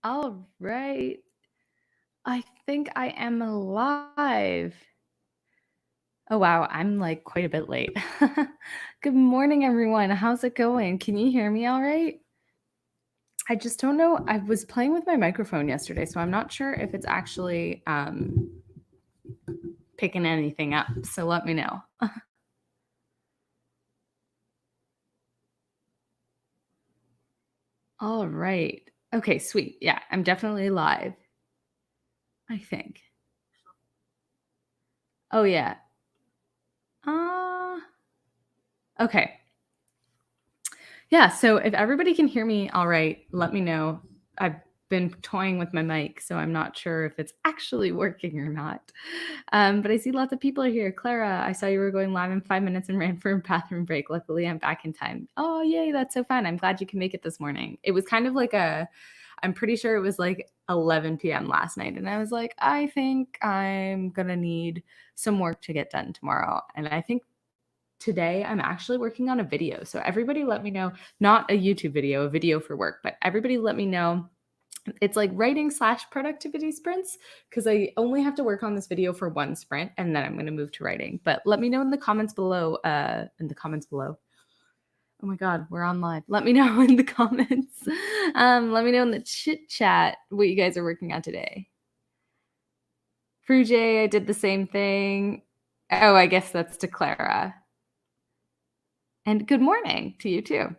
All right. I think I am live. Oh, wow. I'm like quite a bit late. Good morning, everyone. How's it going? Can you hear me all right? I just don't know. I was playing with my microphone yesterday, so I'm not sure if it's actually picking anything up. So let me know. All right. Okay, sweet. Yeah, I'm definitely live, I think. Oh, yeah. Uh, okay. Yeah, so if everybody can hear me all right, let me know. I've been toying with my mic, so I'm not sure if it's actually working or not. But I see lots of people are here. Clara, I saw you were going live in 5 minutes and ran for a bathroom break. Luckily, I'm back in time. Oh, yay, that's so fun. I'm glad you can make it this morning. It was kind of like I'm pretty sure it was like 11 p.m. last night. And I was like, I think I'm going to need some work to get done tomorrow. And I think today I'm actually working on a video. So everybody let me know, not a YouTube video, a video for work, but everybody let me know. It's like writing / productivity sprints because I only have to work on this video for one sprint and then I'm going to move to writing. But let me know in the comments below. Oh my God, we're on live. Let me know in the comments. Let me know in the chit chat what you guys are working on today. Fruj, I did the same thing. Oh, I guess that's to Clara. And good morning to you too.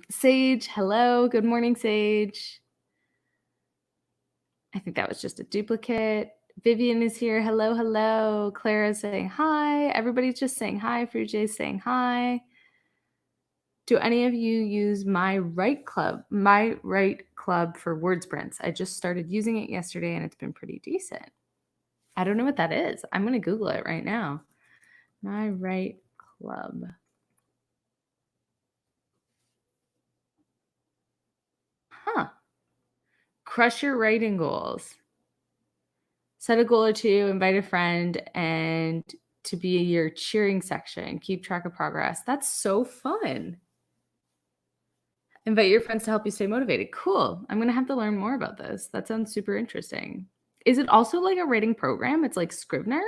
Sage, hello. Good morning, Sage. I think that was just a duplicate. Vivian is here. Hello, hello. Clara's saying hi. Everybody's just saying hi. Fruja's saying hi. Do any of you use My Right Club for word sprints? I just started using it yesterday and it's been pretty decent. I don't know what that is. I'm going to Google it right now. My Right Club. Huh. Crush your writing goals. Set a goal or two, invite a friend, and to be your cheering section. Keep track of progress. That's so fun. Invite your friends to help you stay motivated. Cool. I'm going to have to learn more about this. That sounds super interesting. Is it also like a writing program? It's like Scrivener,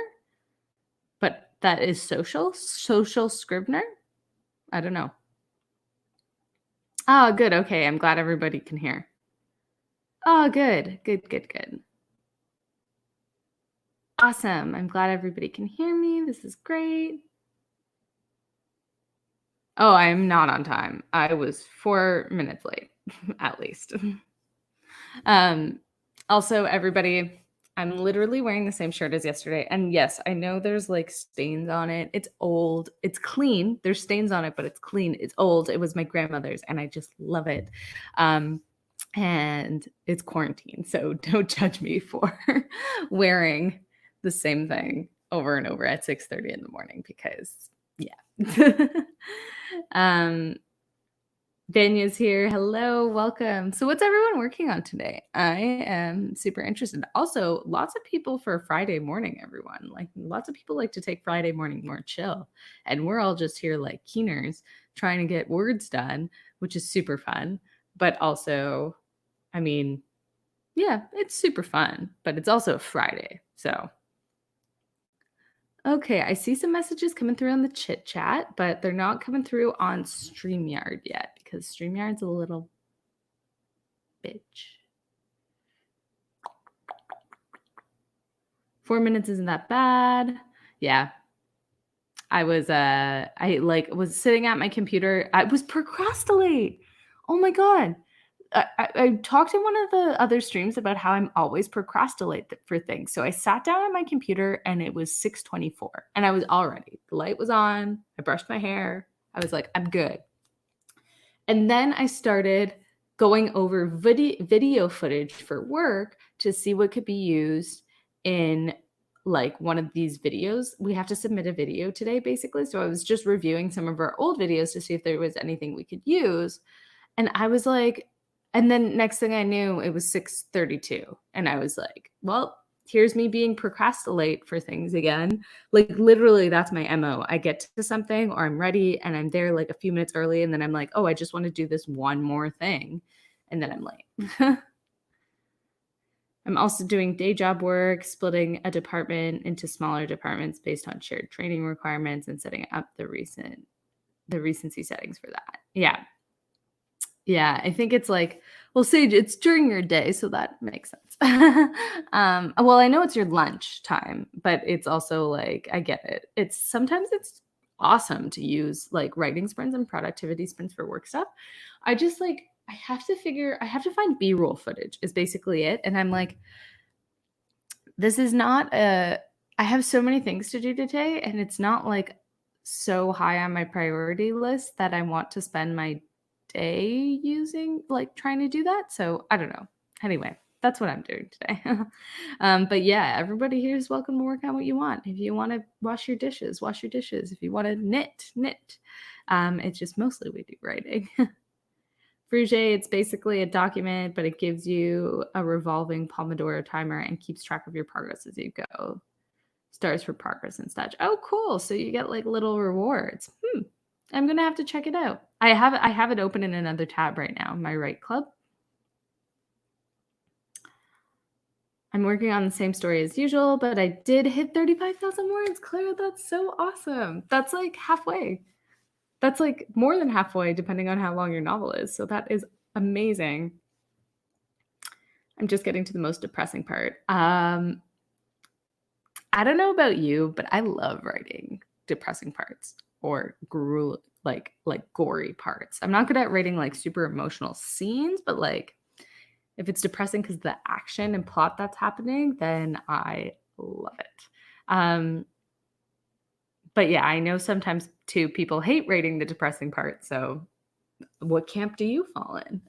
but that is social Scrivener? I don't know. Oh, good. Okay. I'm glad everybody can hear. Oh, good. Good. Awesome. I'm glad everybody can hear me. This is great. Oh, I am not on time. I was 4 minutes late, at least. Also, everybody, I'm literally wearing the same shirt as yesterday. And yes, I know there's like stains on it. It's old. It's clean. There's stains on it, but it's clean. It's old. It was my grandmother's, and I just love it. And it's quarantine, so don't judge me for wearing the same thing over and over at 6:30 in the morning because, yeah. Danya's here. Hello, welcome. So what's everyone working on today? I am super interested. Also, lots of people for Friday morning, everyone. Like lots of people like to take Friday morning more chill. And we're all just here like keeners trying to get words done, which is super fun. But also, I mean, yeah, it's super fun, but it's also a Friday. So okay, I see some messages coming through on the chit chat, but they're not coming through on StreamYard yet because StreamYard's a little bitch. 4 minutes isn't that bad. Yeah. I was sitting at my computer. I was procrastinate. Oh my God. I talked in one of the other streams about how I'm always procrastinate for things. So I sat down at my computer and it was 6:24 and I was all ready. The light was on. I brushed my hair. I was like, I'm good. And then I started going over video footage for work to see what could be used in like one of these videos. We have to submit a video today, basically. So I was just reviewing some of our old videos to see if there was anything we could use. And I was like, and then next thing I knew, it was 6:32. And I was like, well, here's me being procrastinate for things again. Like literally that's my MO. I get to something or I'm ready and I'm there like a few minutes early. And then I'm like, oh, I just want to do this one more thing. And then I'm late. I'm also doing day job work, splitting a department into smaller departments based on shared training requirements and setting up the recency settings for that. Yeah. Yeah, I think it's like, well, Sage, it's during your day, so that makes sense. Well, I know it's your lunch time, but it's also like, I get it. It's awesome to use like writing sprints and productivity sprints for work stuff. I have to find B-roll footage is basically it. And I'm like, this is not I have so many things to do today, and it's not like so high on my priority list that I want to spend my day using like trying to do that. So I don't know. Anyway, that's what I'm doing today. But yeah, everybody here is welcome to work on what you want. If you want to wash your dishes, wash your dishes. If you want to knit, knit. It's just mostly we do writing. Fruget, it's basically a document, but it gives you a revolving Pomodoro timer and keeps track of your progress as you go. Stars for progress and such. Oh, cool. So you get like little rewards. I'm gonna have to check it out. I have it open in another tab right now, my Write Club. I'm working on the same story as usual, but I did hit 35,000 words. Clara, that's so awesome. That's like halfway. That's like more than halfway, depending on how long your novel is. So that is amazing. I'm just getting to the most depressing part. I don't know about you, but I love writing depressing parts or like gory parts. I'm not good at writing like super emotional scenes, but like if it's depressing because the action and plot that's happening, then I love it. But yeah, I know sometimes too people hate writing the depressing part. So what camp do you fall in?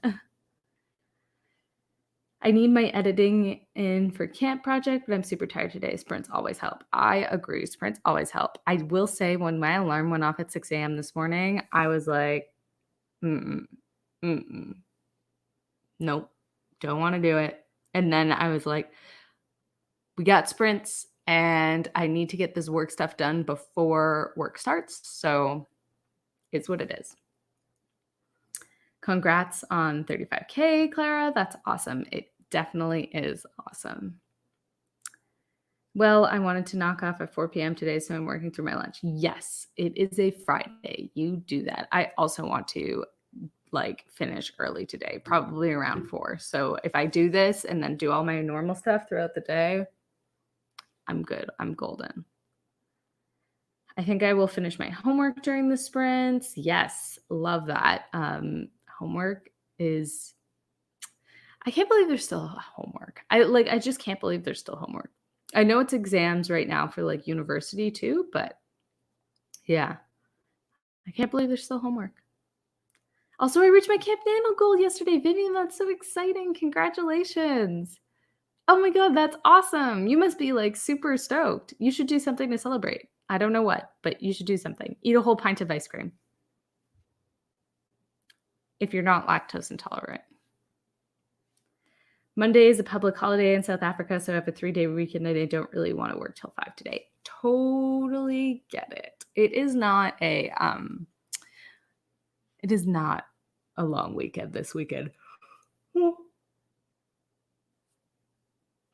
I need my editing in for camp project, but I'm super tired today. Sprints always help. I agree. Sprints always help. I will say when my alarm went off at 6 a.m. this morning, I was like, nope, don't want to do it. And then I was like, we got sprints and I need to get this work stuff done before work starts. So it's what it is. Congrats on 35K, Clara. That's awesome. It definitely is awesome. Well, I wanted to knock off at 4 p.m. today, so I'm working through my lunch. Yes, it is a Friday. You do that. I also want to like finish early today, probably around 4. So if I do this and then do all my normal stuff throughout the day, I'm good. I'm golden. I think I will finish my homework during the sprints. Yes, love that. Homework is, I can't believe there's still homework. I just can't believe there's still homework. I know it's exams right now for like university too, but yeah, I can't believe there's still homework. Also, I reached my Camp Nano goal yesterday. Vivian, that's so exciting. Congratulations. Oh my God, that's awesome. You must be like super stoked. You should do something to celebrate. I don't know what, but you should do something. Eat a whole pint of ice cream. If you're not lactose intolerant. Monday is a public holiday in South Africa, so I have a 3-day weekend and I don't really want to work till 5 today. Totally get it. It is not a long weekend this weekend.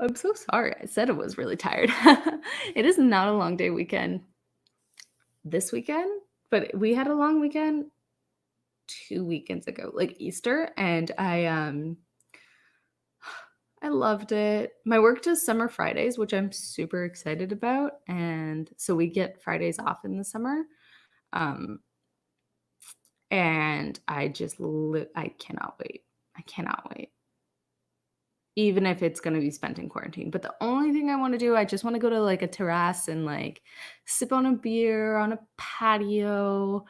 I'm so sorry. I said I was really tired. It is not a long day weekend this weekend, but we had a long weekend 2 weekends ago, like Easter, and I loved it. My work does summer Fridays, which I'm super excited about, and so we get Fridays off in the summer. And I just I cannot wait. I cannot wait. Even if it's going to be spent in quarantine. But the only thing I want to do, I just want to go to like a terrace and like sip on a beer on a patio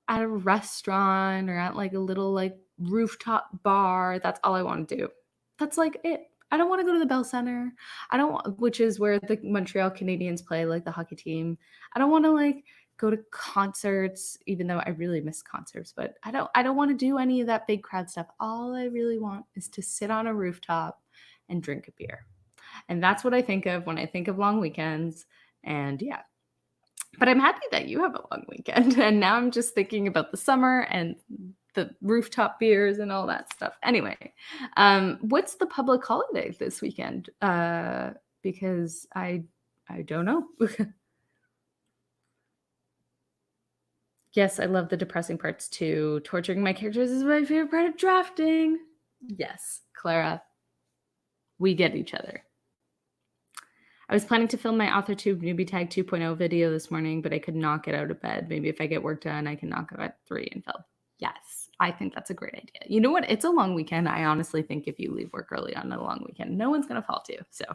at a restaurant or at like a little like rooftop bar. That's all I want to do. That's like it. I don't want to go to the Bell Center. I don't want, which is where the Montreal Canadiens play, like the hockey team. I don't want to like go to concerts, even though I really miss concerts, but I don't want to do any of that big crowd stuff. All I really want is to sit on a rooftop and drink a beer. And that's what I think of when I think of long weekends. And yeah, but I'm happy that you have a long weekend. And now I'm just thinking about the summer and the rooftop beers and all that stuff. Anyway, what's the public holiday this weekend? Because I don't know. Yes, I love the depressing parts too. Torturing my characters is my favorite part of drafting. Yes, Clara, we get each other. I was planning to film my AuthorTube Newbie Tag 2.0 video this morning, but I could not get out of bed. Maybe if I get work done, I can knock out at 3 and film. Yes, I think that's a great idea. You know what? It's a long weekend. I honestly think if you leave work early on a long weekend, no one's going to fault you. So,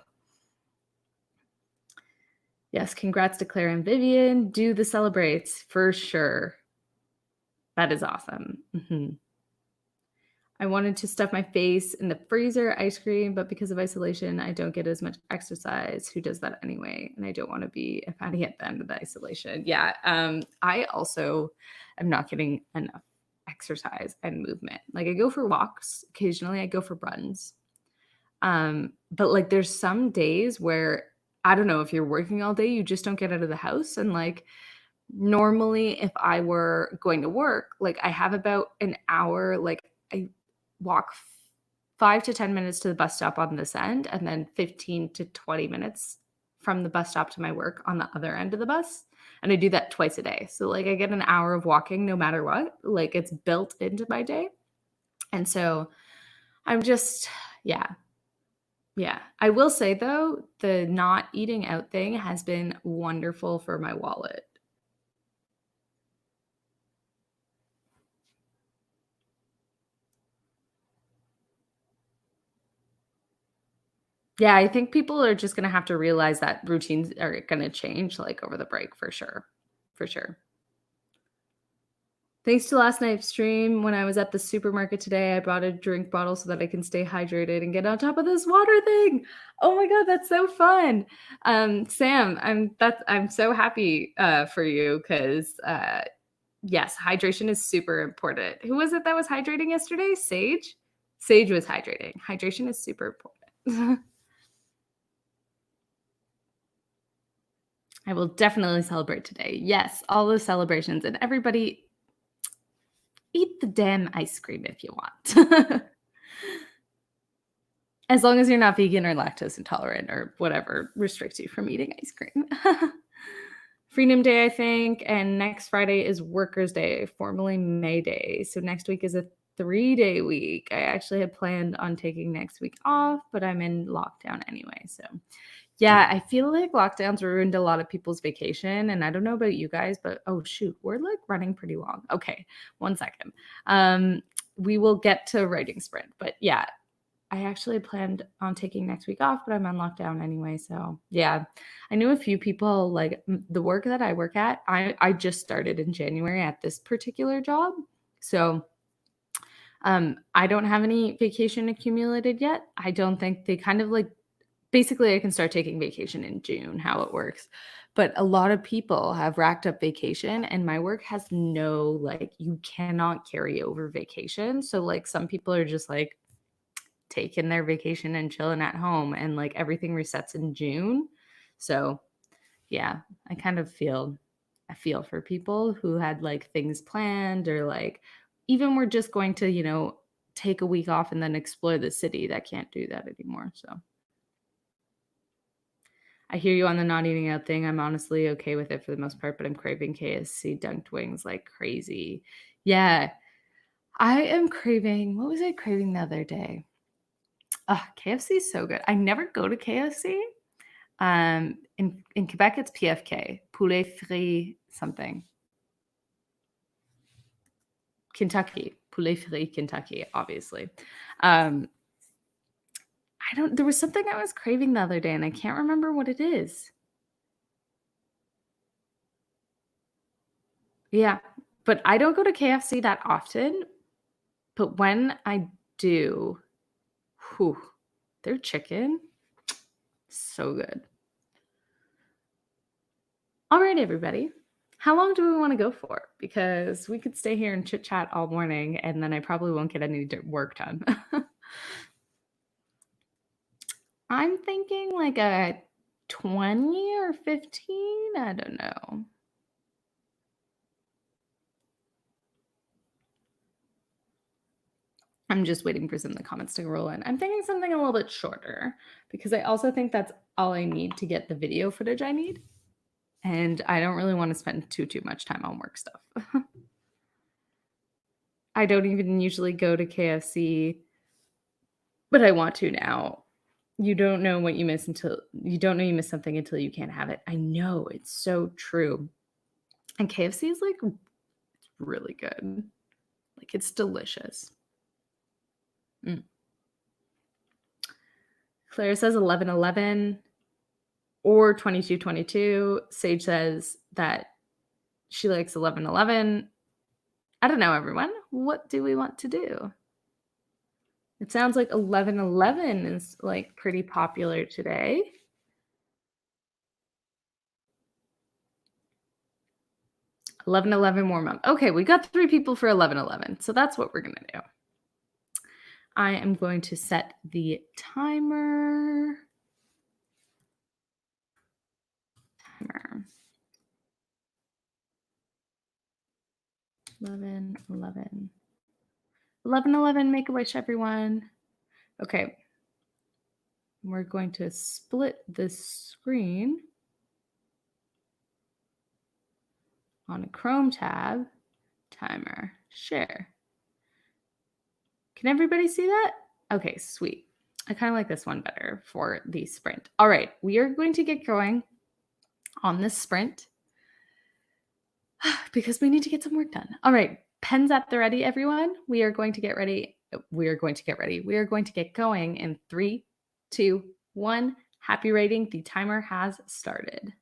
yes, congrats to Claire and Vivian. Do the celebrates for sure. That is awesome. I wanted to stuff my face in the freezer ice cream, but because of isolation, I don't get as much exercise. Who does that anyway? And I don't want to be a fatty at the end of the isolation. Yeah. I also am not getting enough exercise and movement. Like I go for walks. Occasionally I go for runs. But like there's some days where I don't know if you're working all day, you just don't get out of the house. And like normally if I were going to work, like I have about an hour, like I walk 5 to 10 minutes to the bus stop on this end and then 15 to 20 minutes from the bus stop to my work on the other end of the bus. And I do that twice a day. So like I get an hour of walking no matter what. Like it's built into my day. And so I'm just, yeah. I will say though, the not eating out thing has been wonderful for my wallet. Yeah, I think people are just gonna have to realize that routines are gonna change, like, over the break for sure. For sure. Thanks to last night's stream, when I was at the supermarket today, I brought a drink bottle so that I can stay hydrated and get on top of this water thing. Oh my god, that's so fun. Sam, I'm so happy, for you 'cause, yes, hydration is super important. Who was it that was hydrating yesterday? Sage? Sage was hydrating. Hydration is super important. I will definitely celebrate today. Yes, all the celebrations and everybody eat the damn ice cream if you want. As long as you're not vegan or lactose intolerant or whatever restricts you from eating ice cream. Freedom Day, I think, and next Friday is Workers' Day, formerly May Day. So next week is a 3-day week. I actually had planned on taking next week off, but I'm in lockdown anyway. So yeah, I feel like lockdowns ruined a lot of people's vacation. And I don't know about you guys, but oh shoot, we're like running pretty long. Okay, 1 second. We will get to writing sprint, but yeah, I actually planned on taking next week off, but I'm on lockdown anyway. So yeah, I knew a few people like the work that I work at. I just started in January at this particular job. So I don't have any vacation accumulated yet. I don't think they kind of like basically I can start taking vacation in June, how it works. But a lot of people have racked up vacation and my work has no like you cannot carry over vacation. So like some people are just like taking their vacation and chilling at home and like everything resets in June. So, yeah, I feel for people who had like things planned or like even were just going to, take a week off and then explore the city that can't do that anymore. So, I hear you on the not eating out thing. I'm honestly okay with it for the most part, but I'm craving KFC dunked wings like crazy. Yeah, I am craving. What was I craving the other day? KFC is so good. I never go to KFC. In Quebec, it's PFK, poulet frit something. Kentucky, poulet frit Kentucky, obviously. There was something I was craving the other day and I can't remember what it is. Yeah, but I don't go to KFC that often. But when I do, whew, their chicken, so good. All right, everybody. How long do we want to go for? Because we could stay here and chit chat all morning and then I probably won't get any work done. I'm thinking like a 20 or 15. I don't know. I'm just waiting for some of the comments to roll in. I'm thinking something a little bit shorter because I also think that's all I need to get the video footage I need. And I don't really want to spend too much time on work stuff. I don't even usually go to KFC, but I want to now. You don't know what you miss until you don't know you miss something until you can't have it. I know, it's so true. And KFC is like really good. Like it's delicious. Mm. Claire says 11:11 or 22:22. Sage says that she likes 11:11. I don't know, everyone. What do we want to do? It sounds like 11:11 is like pretty popular today. 11:11 warm up. Okay, we got 3 people for 11:11. So that's what we're going to do. I am going to set the timer. 11:11. 11:11, make a wish, everyone. Okay. We're going to split this screen on a Chrome tab. Timer. Share. Can everybody see that? Okay, sweet. I kind of like this one better for the sprint. All right, we are going to get going on this sprint because we need to get some work done. All right, pens at the ready, everyone. We are going to get ready. We are going to get ready. We are going to get going in 3, 2, 1. Happy writing. The timer has started.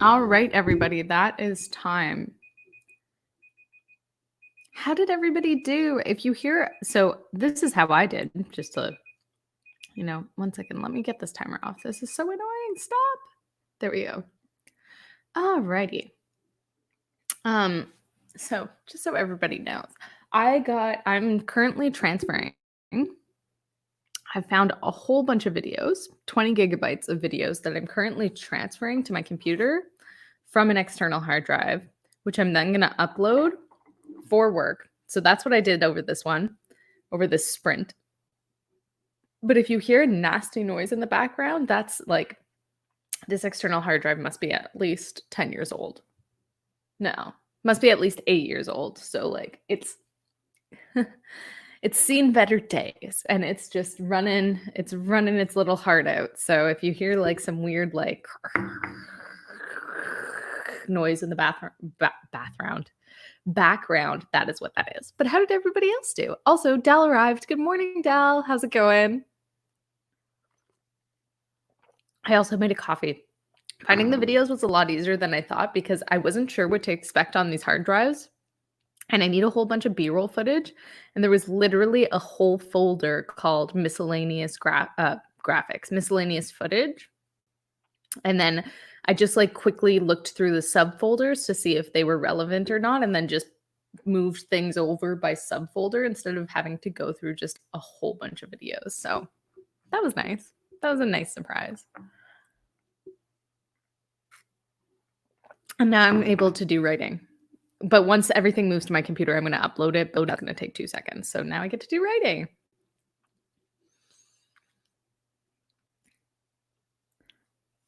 All right, everybody, that is time. How did everybody do? If you hear, so this is how I did, just to, 1 second, let me get this timer off. This is so annoying. Stop. There we go. All righty. So just so everybody knows, I'm currently transferring. I found a whole bunch of videos, 20 gigabytes of videos that I'm currently transferring to my computer from an external hard drive, which I'm then going to upload for work. So that's what I did over this sprint. But if you hear nasty noise in the background, that's like this external hard drive must be at least 10 years old. No, must be at least 8 years old. So like it's it's seen better days and it's just running its little heart out. So if you hear like some weird like noise in the background, that is what that is. But how did everybody else do? Also, Dal arrived. Good morning, Dal. How's it going? I also made a coffee. Finding the videos was a lot easier than I thought because I wasn't sure what to expect on these hard drives. And I need a whole bunch of B-roll footage. And there was literally a whole folder called miscellaneous graphics, miscellaneous footage. And then I just like quickly looked through the subfolders to see if they were relevant or not, and then just moved things over by subfolder instead of having to go through just a whole bunch of videos. So that was nice. That was a nice surprise. And now I'm able to do writing. But once everything moves to my computer, I'm going to upload it, but that's going to take 2 seconds. So now I get to do writing.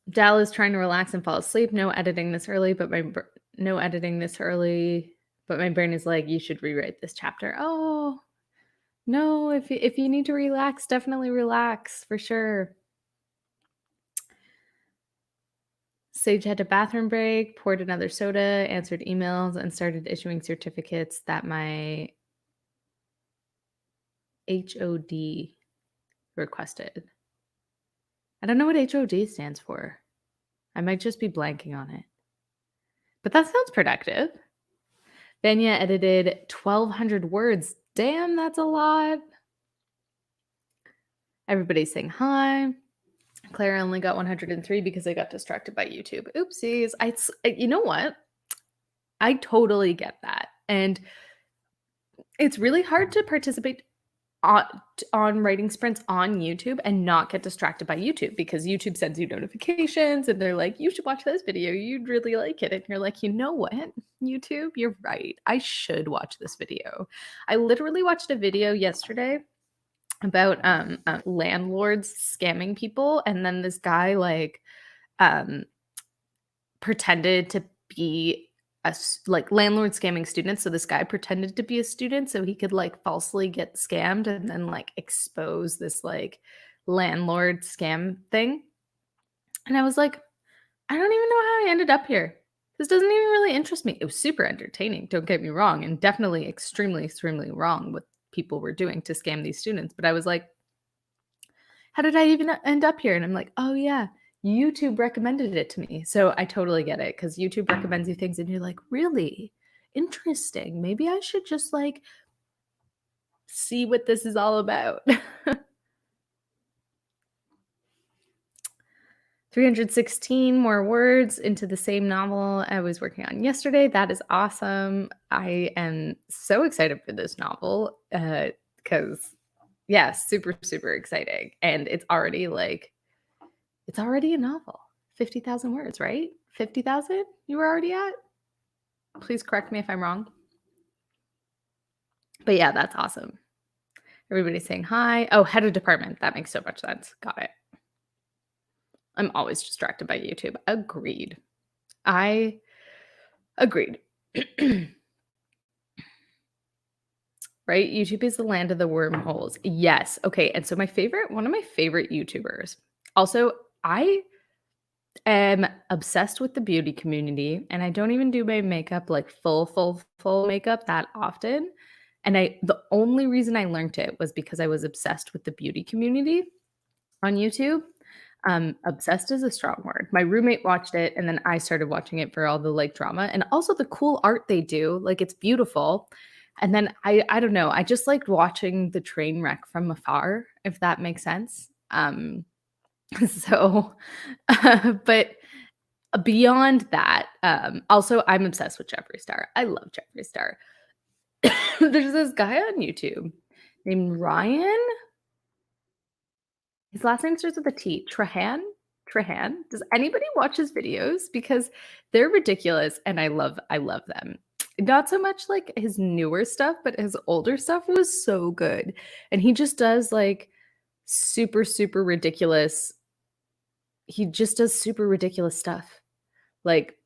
Dal is trying to relax and fall asleep. No editing this early, but my brain is like, you should rewrite this chapter. Oh, no, if you need to relax, definitely relax for sure. Sage had a bathroom break, poured another soda, answered emails, and started issuing certificates that my HOD requested. I don't know what HOD stands for. I might just be blanking on it. But that sounds productive. Vanya edited 1,200 words. Damn, that's a lot. Everybody's saying hi. Claire only got 103 because I got distracted by YouTube. Oopsies. You know what? I totally get that. And it's really hard to participate on writing sprints on YouTube and not get distracted by YouTube because YouTube sends you notifications and they're like, you should watch this video. You'd really like it. And you're like, you know what, YouTube, you're right. I should watch this video. I literally watched a video yesterday about landlords scamming people. And then this guy like pretended to be landlord scamming students. So this guy pretended to be a student so he could like falsely get scammed and then like expose this like landlord scam thing. And I was like, I don't even know how I ended up here. This doesn't even really interest me. It was super entertaining, don't get me wrong, and definitely extremely, extremely wrong what people were doing to scam these students. But I was like, how did I even end up here? And I'm like, oh yeah, YouTube recommended it to me. So I totally get it because YouTube recommends you things and you're like, really interesting. Maybe I should just like see what this is all about. 316 more words into the same novel I was working on yesterday. That is awesome. I am so excited for this novel because, yeah, super, super exciting. And it's already a novel. 50,000 words, right? 50,000 you were already at? Please correct me if I'm wrong. But yeah, that's awesome. Everybody's saying hi. Oh, head of department. That makes so much sense. Got it. I'm always distracted by YouTube. Agreed. I agreed. Right? YouTube is the land of the wormholes. Yes. Okay. And so one of my favorite YouTubers. Also, I am obsessed with the beauty community and I don't even do my makeup like full makeup that often. And the only reason I learned it was because I was obsessed with the beauty community on YouTube. Obsessed is a strong word. My roommate watched it, and then I started watching it for all the, like, drama and also the cool art they do, like, it's beautiful. And then I don't know, I just liked watching the train wreck from afar, if that makes sense. So, but beyond that, also, I'm obsessed with Jeffree Star. I love Jeffree Star. There's this guy on YouTube named Ryan. His last name starts with a T. Trahan? Trahan? Does anybody watch his videos? Because they're ridiculous and I love them. Not so much like his newer stuff, but his older stuff was so good. And he just does like super, super ridiculous. He just does super ridiculous stuff. Like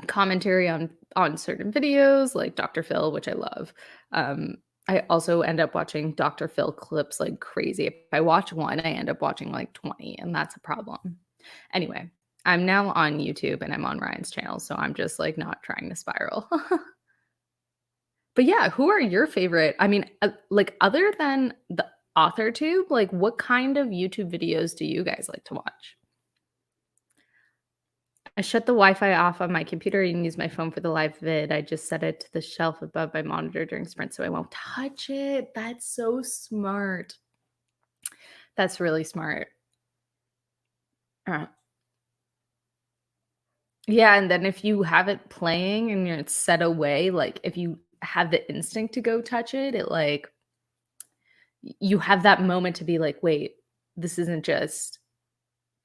commentary on certain videos, like Dr. Phil, which I love. Um, I also end up watching Dr. Phil clips like crazy. If I watch one, I end up watching like 20, and that's a problem. Anyway, I'm now on YouTube and I'm on Ryan's channel, so I'm just like not trying to spiral. But yeah, who are your favorite? I mean, like other than the author tube, like what kind of YouTube videos do you guys like to watch? I shut the Wi-Fi off on my computer and use my phone for the live vid. I just set it to the shelf above my monitor during sprint so I won't touch it. That's so smart. That's really smart. Uh, yeah, and then if you have it playing and it's set away, like if you have the instinct to go touch it, it like you have that moment to be like, wait, this isn't just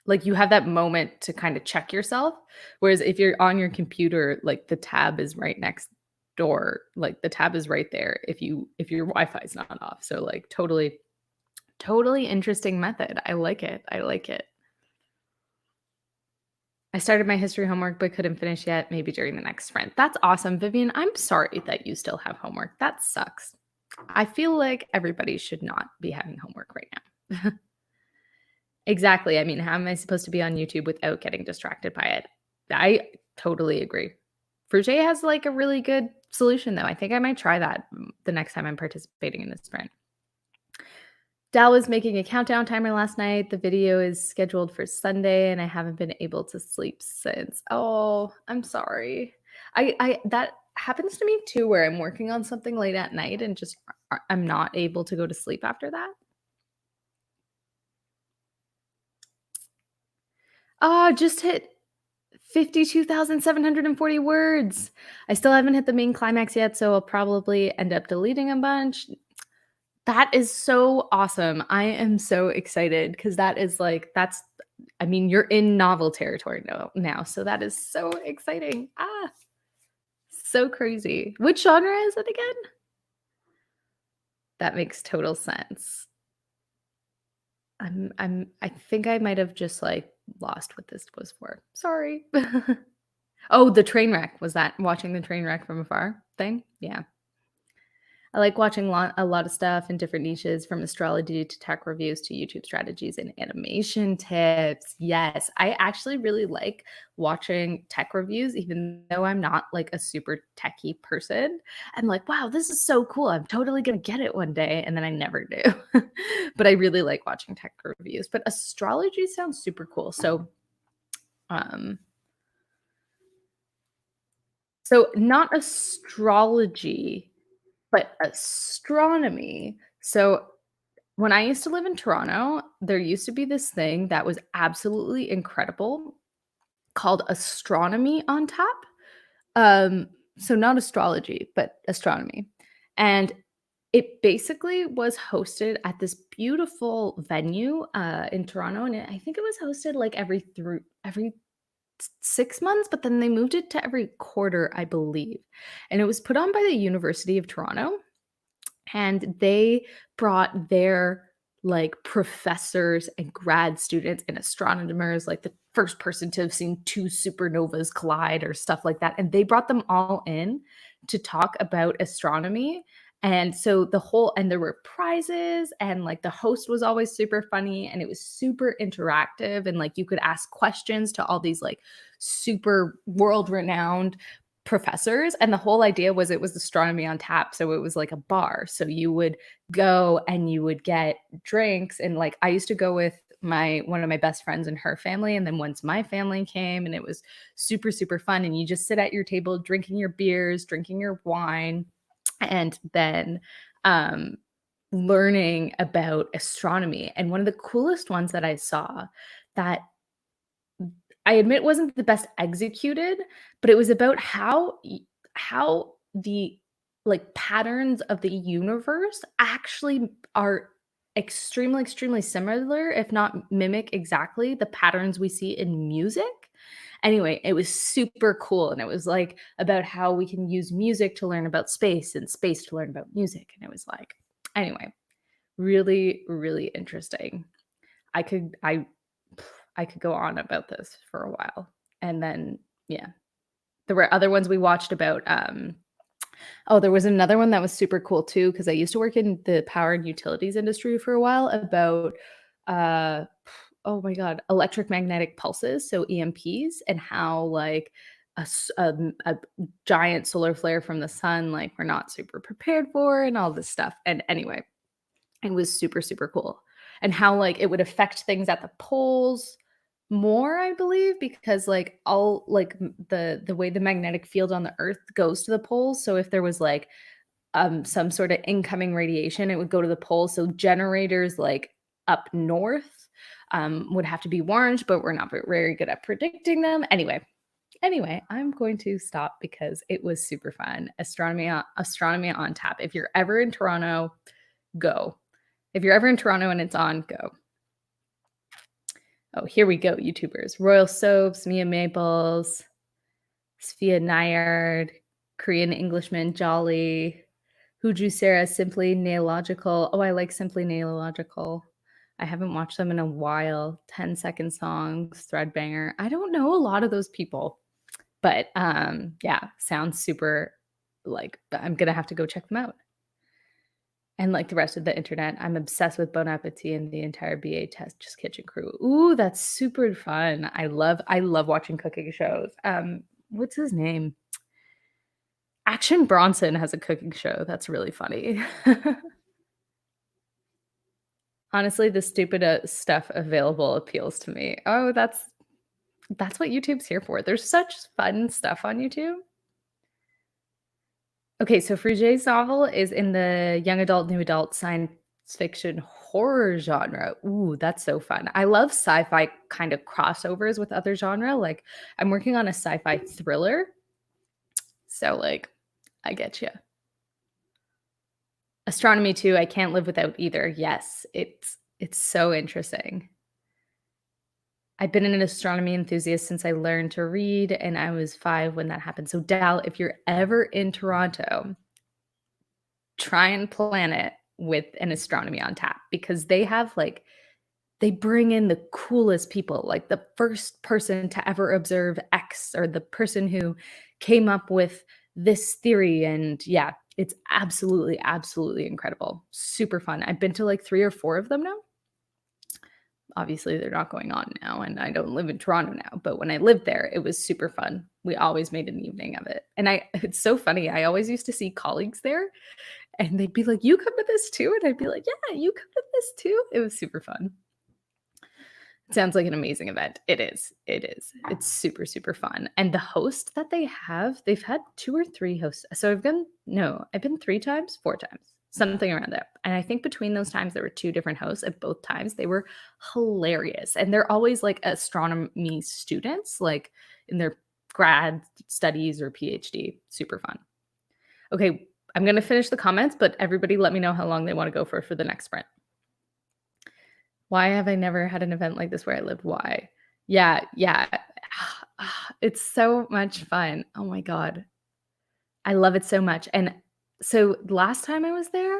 like you have that moment to kind of check yourself. Whereas if you're on your computer, like the tab is right next door, like the tab is right there if your Wi-Fi is not off. So like totally interesting method. I like it. I like it. I started my history homework but couldn't finish yet, maybe during the next sprint. That's awesome, Vivian. I'm sorry that you still have homework. That sucks. I feel like everybody should not be having homework right now. Exactly. I mean, how am I supposed to be on YouTube without getting distracted by it? I totally agree. Fruget has like a really good solution though. I think I might try that the next time I'm participating in a sprint. Dal was making a countdown timer last night. The video is scheduled for Sunday and I haven't been able to sleep since. Oh, I'm sorry. I that happens to me too where I'm working on something late at night and just I'm not able to go to sleep after that. Oh, just hit 52,740 words. I still haven't hit the main climax yet, so I'll probably end up deleting a bunch. That is so awesome. I am so excited because that is like, that's, I mean, you're in novel territory now. So that is so exciting. Ah, so crazy. Which genre is it again? That makes total sense. I think I might have just like lost what this was for. Sorry. Oh, the train wreck. Was that watching the train wreck from afar thing? Yeah. I like watching a lot of stuff in different niches from astrology to tech reviews to YouTube strategies and animation tips. Yes, I actually really like watching tech reviews, even though I'm not like a super techie person. I'm like, wow, this is so cool. I'm totally going to get it one day. And then I never do. But I really like watching tech reviews. But astrology sounds super cool. Um, so not astrology, but astronomy. So when I used to live in Toronto, there used to be this thing that was absolutely incredible called astronomy on tap. Um, so not astrology, but astronomy. And it basically was hosted at this beautiful venue in Toronto, and I think it was hosted like every 6 months, but then they moved it to every quarter, I believe. And it was put on by the University of Toronto and they brought their like professors and grad students and astronomers, like the first person to have seen two supernovas collide or stuff like that, and they brought them all in to talk about astronomy. And so there were prizes, and like the host was always super funny, and it was super interactive, and like you could ask questions to all these like super world renowned professors. And the whole idea was it was astronomy on tap, so it was like a bar, so you would go and you would get drinks. And like I used to go with my one of my best friends and her family, and then once my family came, and it was super, super fun, and you just sit at your table drinking your beers, drinking your wine, and then, um, learning about astronomy. And one of the coolest ones that I saw that I admit wasn't the best executed, but it was about how the, like, patterns of the universe actually are extremely, extremely similar, if not mimic exactly the patterns we see in music. Anyway, it was super cool, and it was, like, about how we can use music to learn about space and space to learn about music, and it was like anyway, really, really interesting. I could I I could go on about this for a while. And then, yeah, there were other ones we watched about, oh, there was another one that was super cool too, because I used to work in the power and utilities industry for a while about, uh, oh my god, electromagnetic pulses, so EMPs, and how, like, a giant solar flare from the sun, like, we're not super prepared for and all this stuff. And anyway, it was super, super cool. And how, like, it would affect things at the poles more, I believe, because, like, all like, the way the magnetic field on the Earth goes to the poles, so if there was, like, some sorta incoming radiation, it would go to the poles, so generators, like, up north, would have to be warned, but we're not very good at predicting them. Anyway, I'm going to stop because it was super fun. Astronomy on tap. If you're ever in Toronto, go. If you're ever in Toronto and it's on, go. Oh, here we go, YouTubers. Royal Soaps, Mia Maples, Sophia Nyard, Korean Englishman, Jolly, Huju Sarah, Simply Nailogical. Oh, I like Simply Nailogical. I haven't watched them in a while. 10-second songs, Threadbanger. I don't know a lot of those people, but yeah, sounds super like I'm gonna have to go check them out. And like the rest of the internet, I'm obsessed with Bon Appetit and the entire BA Test Just Kitchen crew. Ooh, that's super fun. I love watching cooking shows. What's his name? Action Bronson has a cooking show. That's really funny. Honestly, the stupid stuff available appeals to me. Oh, that's what YouTube's here for. There's such fun stuff on YouTube. Okay, so Fruget's novel is in the young adult, new adult science fiction horror genre. Ooh, that's so fun. I love sci-fi kind of crossovers with other genre. Like I'm working on a sci-fi thriller. So like I get you. Astronomy too, I can't live without either. Yes, it's so interesting. I've been an astronomy enthusiast since I learned to read, and I was 5 when that happened. So Dal, if you're ever in Toronto, try and plan it with an astronomy on tap because they have like they bring in the coolest people, like the first person to ever observe X or the person who came up with this theory. And yeah, it's absolutely, absolutely incredible. Super fun. I've been to like 3 or 4 of them now. Obviously, they're not going on now, and I don't live in Toronto now, but when I lived there, it was super fun. We always made an evening of it. And it's so funny. I always used to see colleagues there and they'd be like, "You come to this too?" And I'd be like, "Yeah, you come to this too?" It was super fun. It sounds like an amazing event. It is. It is. It's super, super fun. And the host that they have, they've had 2 or 3 hosts. So I've been 3 times, 4 times, something around there. And I think between those times there were 2 different hosts at both times. They were hilarious. And they're always like astronomy students, like in their grad studies or PhD. Super fun. Okay, I'm going to finish the comments, but everybody let me know how long they want to go for the next sprint. Why have I never had an event like this where I lived? Why? Yeah, yeah. It's so much fun. Oh my god. I love it so much. And so last time I was there,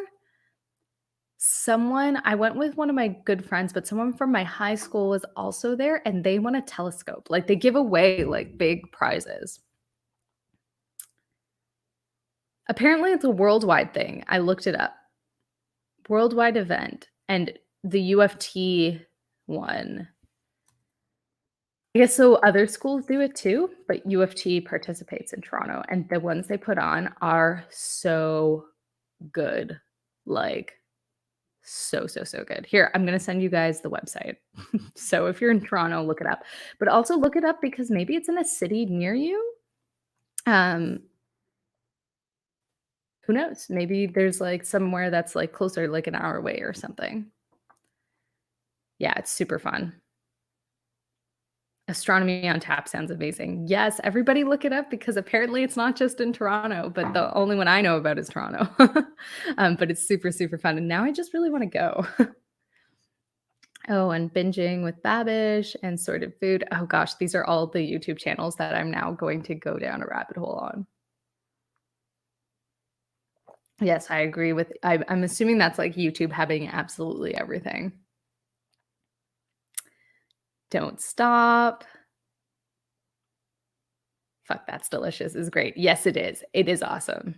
I went with one of my good friends, but someone from my high school was also there and they won a telescope. Like they give away like big prizes. Apparently it's a worldwide thing. I looked it up. Worldwide event. And the UFT one. I guess so other schools do it too, but UFT participates in Toronto, and the ones they put on are so good. Like, So, so, so good. Here, I'm gonna send you guys the website. So if you're in Toronto, look it up. But also look it up because maybe it's in a city near you. Um, who knows? Maybe there's, like, somewhere that's, like, closer, like, an hour away or something. Yeah, it's super fun. Astronomy on Tap sounds amazing. Yes, everybody look it up because apparently it's not just in Toronto, but the only one I know about is Toronto. But it's super, super fun, and now I just really wanna go. Oh, and binging with Babish and Sorted Food. Oh gosh, these are all the YouTube channels that I'm now going to go down a rabbit hole on. Yes, I agree with I'm assuming that's like YouTube having absolutely everything. Don't stop. Fuck, that's delicious is great. Yes, it is. It is awesome.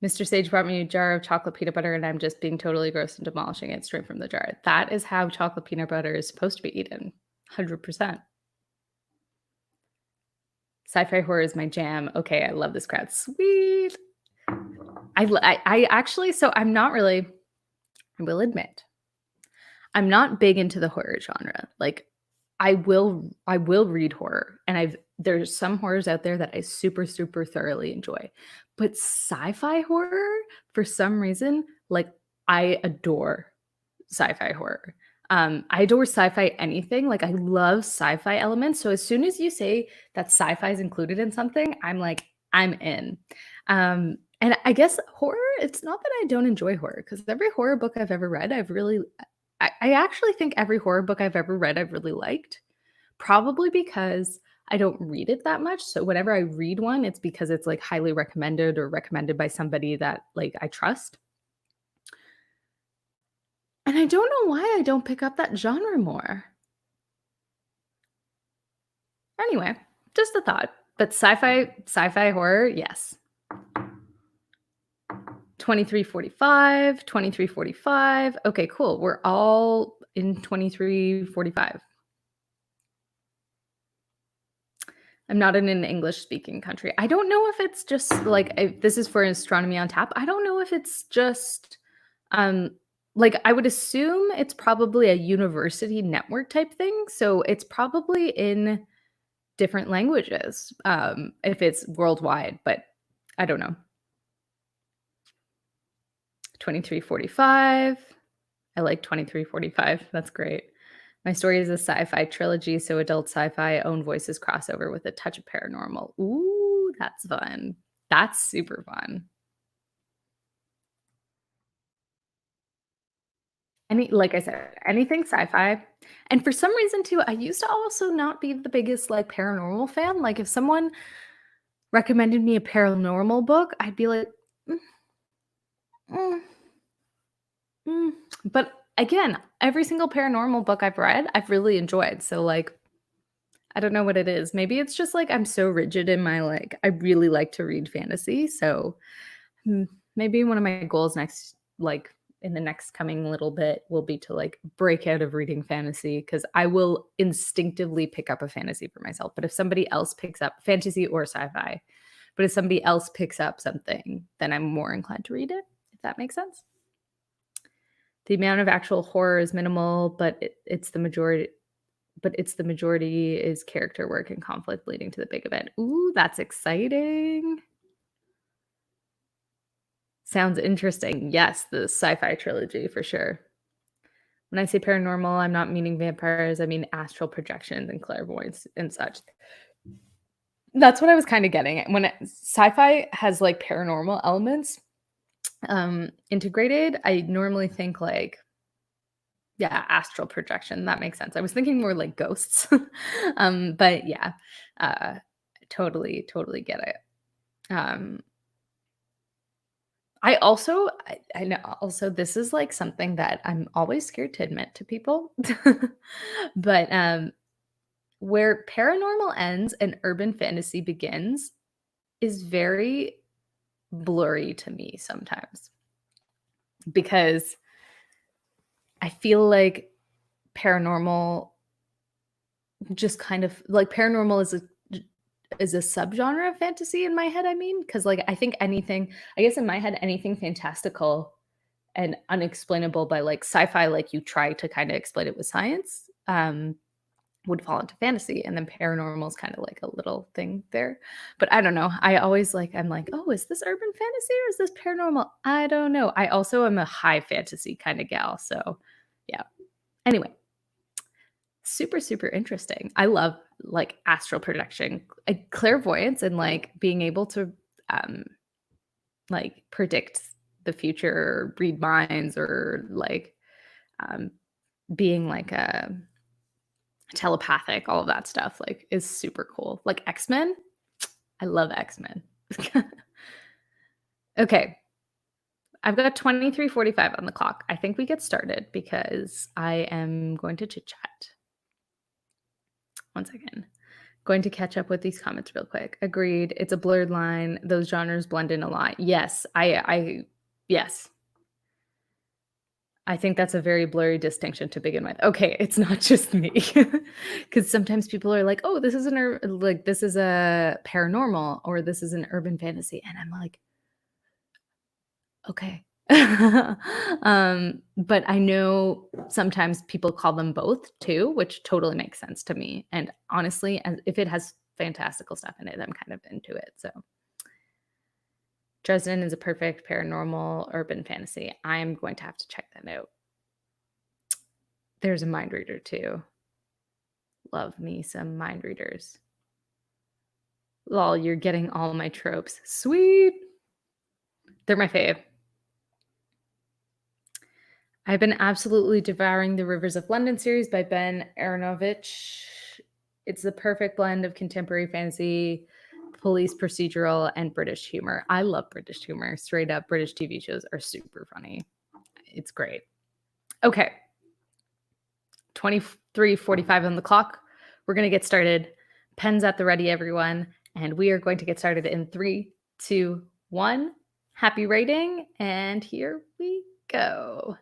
Mr. Sage brought me a jar of chocolate peanut butter, and I'm just being totally gross and demolishing it straight from the jar. That is how chocolate peanut butter is supposed to be eaten. 100%. Sci-fi horror is my jam. Okay, I love this crowd. Sweet. I actually so I'm not really I will admit, I'm not big into the horror genre. Like, I will read horror, and there's some horrors out there that I super, super thoroughly enjoy. But sci-fi horror, for some reason, like, I adore sci-fi horror. I adore sci-fi anything, like, I love sci-fi elements, so as soon as you say that sci-fi is included in something, I'm like, I'm in. And I guess horror, it's not that I don't enjoy horror, because every horror book I've ever read, I actually think every horror book I've ever read, I've really liked. Probably because I don't read it that much, so whenever I read one, it's because it's, like, highly recommended or recommended by somebody that, like, I trust. And I don't know why I don't pick up that genre more. Anyway, just a thought. But sci-fi horror, yes. 2345, 2345. Okay, cool. We're all in 2345. I'm not in an English speaking country. I don't know if it's just like this is for astronomy on tap. I don't know if it's just um like I would assume it's probably a university network type thing. So it's probably in different languages if it's worldwide, but I don't know. 2345. I like 2345. That's great. My story is a sci-fi trilogy, so adult sci-fi, own voices crossover with a touch of paranormal. Ooh, that's fun. That's super fun. Like I said, anything sci-fi. And for some reason too, I used to also not be the biggest like paranormal fan. Like if someone recommended me a paranormal book, I'd be like, "Mm, mm, mm." But again, every single paranormal book I've read, I've really enjoyed. So like I don't know what it is. Maybe it's just like I'm so rigid in my like I really like to read fantasy. So mm, maybe one of my goals next like in the next coming little bit will be to like break out of reading fantasy because I will instinctively pick up a fantasy for myself. But if somebody else picks up fantasy or sci-fi, but if somebody else picks up something, then I'm more inclined to read it, if that makes sense. The amount of actual horror is minimal, but it's the majority is character work and conflict leading to the big event. Ooh, that's exciting. Sounds interesting. Yes, the sci-fi trilogy for sure. When I say paranormal, I'm not meaning vampires, I mean astral projections and clairvoyance and such. That's what I was kinda getting at. Sci-fi has, like, paranormal elements, integrated, I normally think, like, yeah, astral projection, that makes sense. I was thinking more like ghosts. But yeah, uh, totally, totally get it. Um, I know also this is, like, something that I'm always scared to admit to people, but, where paranormal ends and urban fantasy begins is very blurry to me sometimes because I feel like paranormal just kind of like paranormal is is a subgenre of fantasy in my head, I mean, because like, I think anything I guess in my head, anything fantastical and unexplainable by, like, sci-fi, like, you try to kinda explain it with science, would fall into fantasy, and then paranormal is kinda like a little thing there. But I don't know, I always, like I'm like, "Oh, is this urban fantasy or is this paranormal?" I don't know. I also am a high fantasy kinda gal, so yeah. Anyway, super, super interesting. I love, like, astral projection, clairvoyance and, like, being able to, um, like, predict the future or read minds or, like, um, being, like, a telepathic, all of that stuff, like, is super cool. Like, X-Men? I love X-Men. Okay, I've got 23:45 on the clock. I think we get started because I am going to chit chat. One second. Going to catch up with these comments real quick. Agreed. It's a blurred line. Those genres blend in a lot. Yes, yes. I think that's a very blurry distinction to begin with. Okay, it's not just me. Because sometimes people are like, "Oh, this is this is a paranormal or this is an urban fantasy." And I'm like, "Okay." But I know sometimes people call them both too, which totally makes sense to me. And honestly, and if it has fantastical stuff in it, I'm kind of into it. So Dresden is a perfect paranormal urban fantasy. I'm going to have to check that out. There's a mind reader too. Love me some mind readers. Lol, you're getting all my tropes. Sweet. They're my fave. I've been absolutely devouring the Rivers of London series by Ben Aronovich. It's the perfect blend of contemporary fantasy, police procedural, and British humor. I love British humor. Straight up, British TV shows are super funny. It's great. Okay, 23:45 on the clock. We're going to get started. Pens at the ready, everyone. And we are going to get started in 3, 2, 1. Happy writing. And here we go.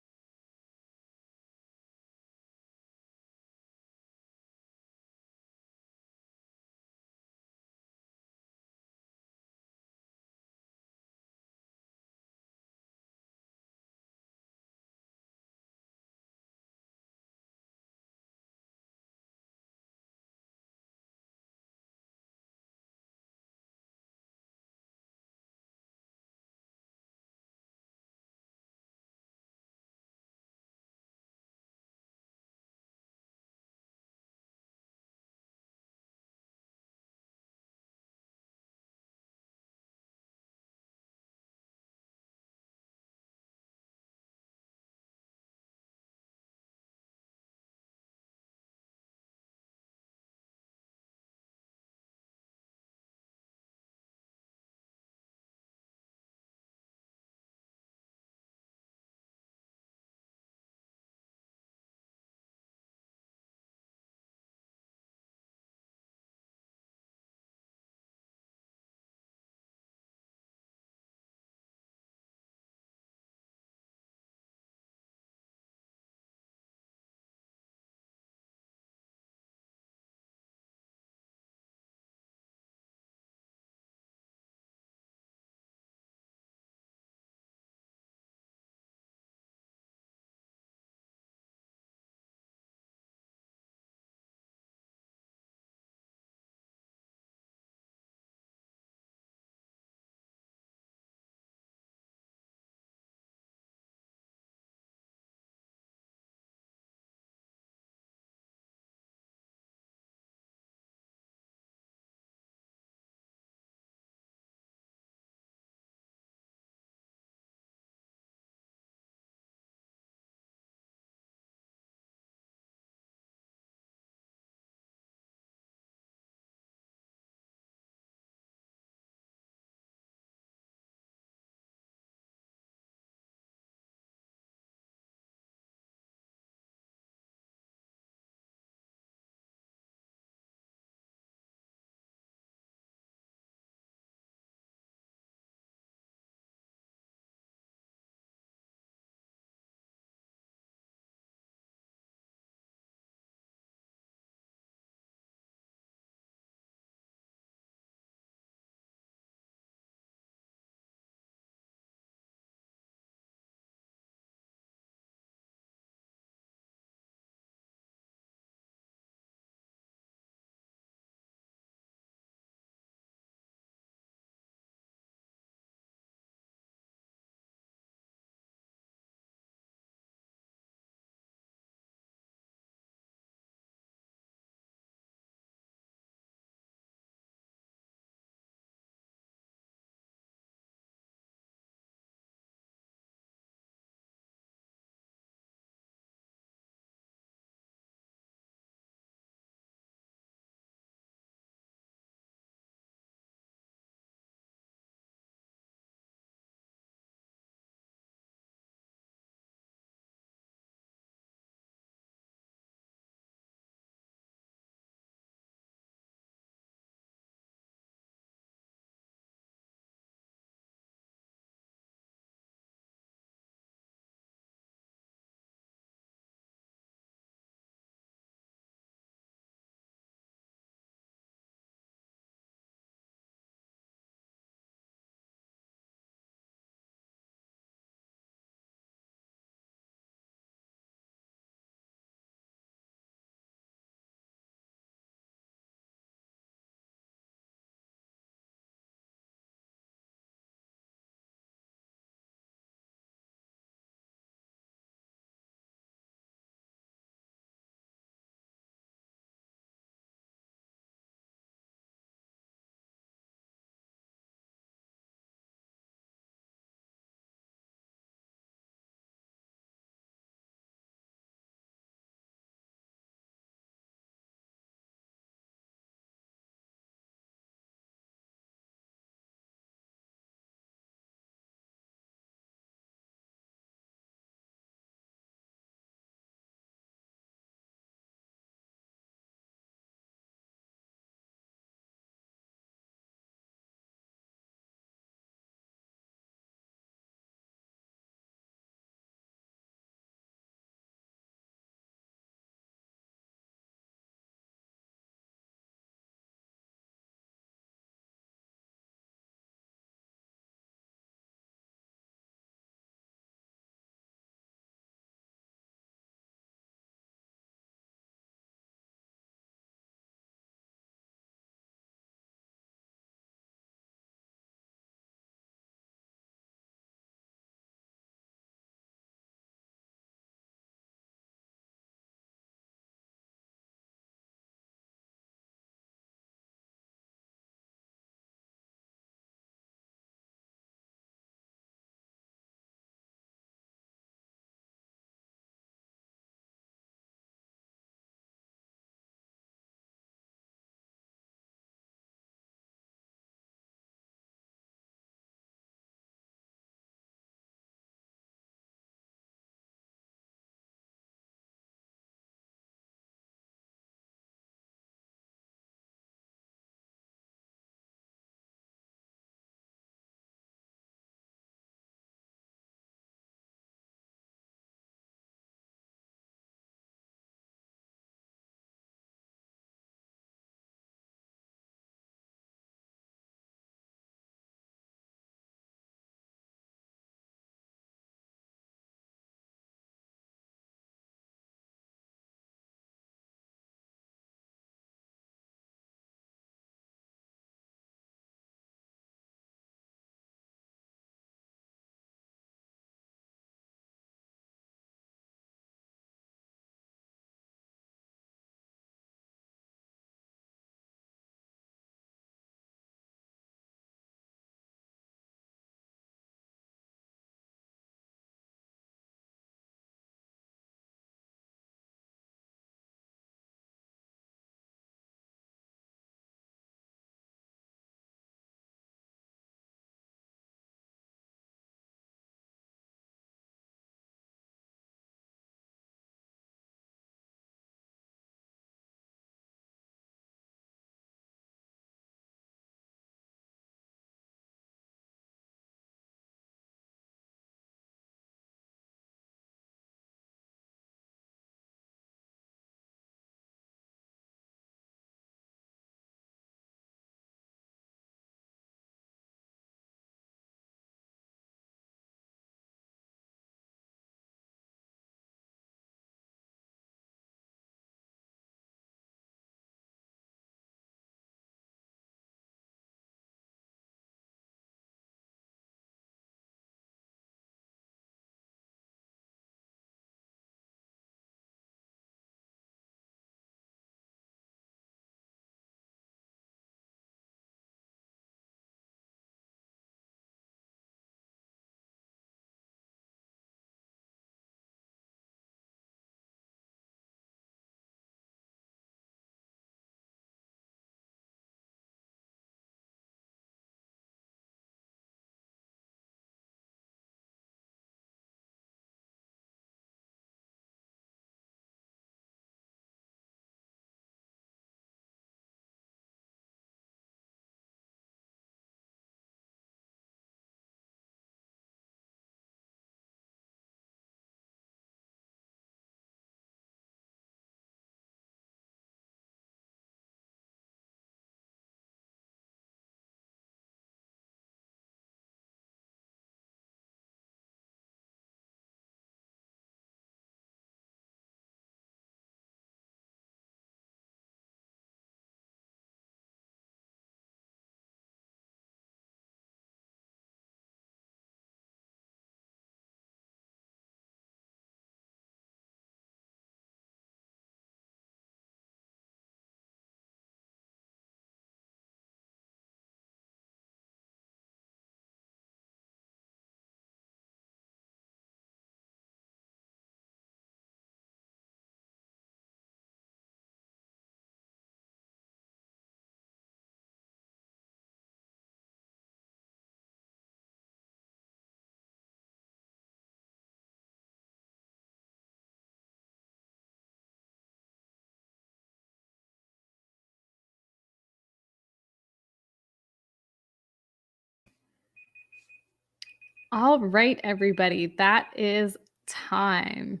All right, everybody, that is time.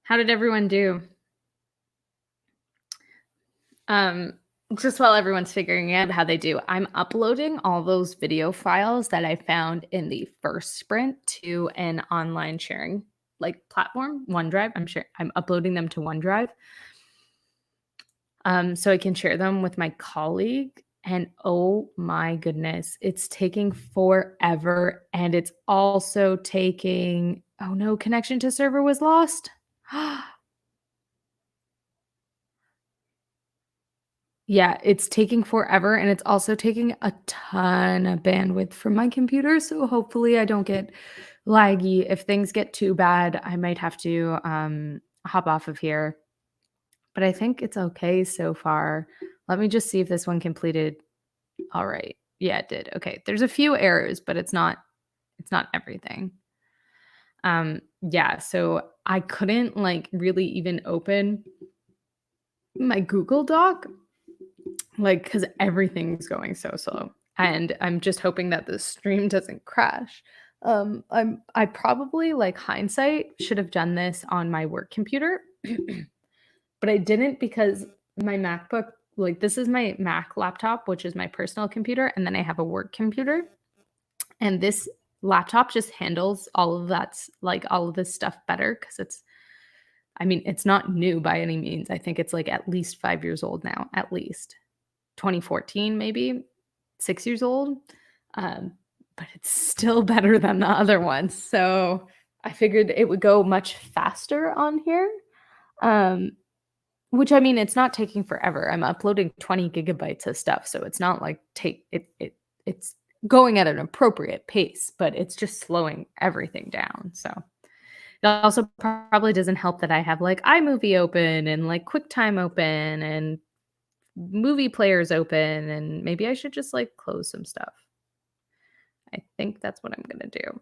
How did everyone do? Um, just while everyone's figuring out how they do, I'm uploading all those video files that I found in the first sprint to an online sharing like platform, OneDrive. I'm uploading them to OneDrive. So I can share them with my colleague. And oh my goodness, it's taking forever. And it's also taking, oh no, connection to server was lost. Yeah, it's taking forever and it's also taking a ton of bandwidth from my computer. So hopefully I don't get laggy. If things get too bad, I might have to hop off of here. But I think it's okay so far. Let me just see if this one completed. All right. Yeah, it did. Okay. There's a few errors, but it's not everything. Yeah, so I couldn't like really even open my Google Doc like cuz everything's going so slow. And I'm just hoping that the stream doesn't crash. I probably like hindsight should have done this on my work computer, but I didn't because my MacBook, like this is my Mac laptop, which is my personal computer, and then I have a work computer. And this laptop just handles all of like all of this stuff better because it's not new by any means. I think it's like at least 5 years old now, at least 2014, maybe 6 years old. Um, but it's still better than the other ones. So I figured it would go much faster on here. Um, which I mean, it's not taking forever. I'm uploading 20 gigabytes of stuff, so it's not like it's going at an appropriate pace, but it's just slowing everything down. So it also probably doesn't help that I have like iMovie open and like QuickTime open and movie players open, and maybe I should just like close some stuff. I think that's what I'm gonna do.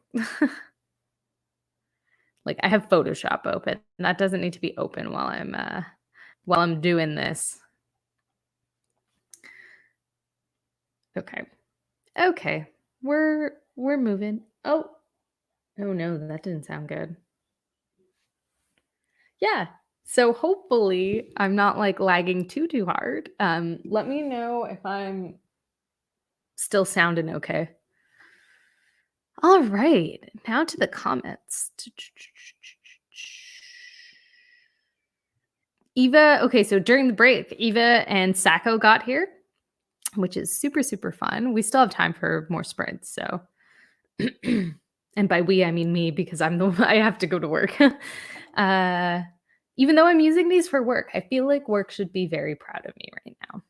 Like I have Photoshop open. That doesn't need to be open while I'm doing this. Okay. Okay. We're moving. Oh. Oh no, that didn't sound good. Yeah. So hopefully I'm not like lagging too hard. Let me know if I'm still sounding okay. All right. Now to the comments. Eva, okay, so during the break, Eva and Sacco got here, which is super fun. We still have time for more sprints, so and by we I mean me because I have to go to work. Even though I'm using these for work, I feel like work should be very proud of me right now.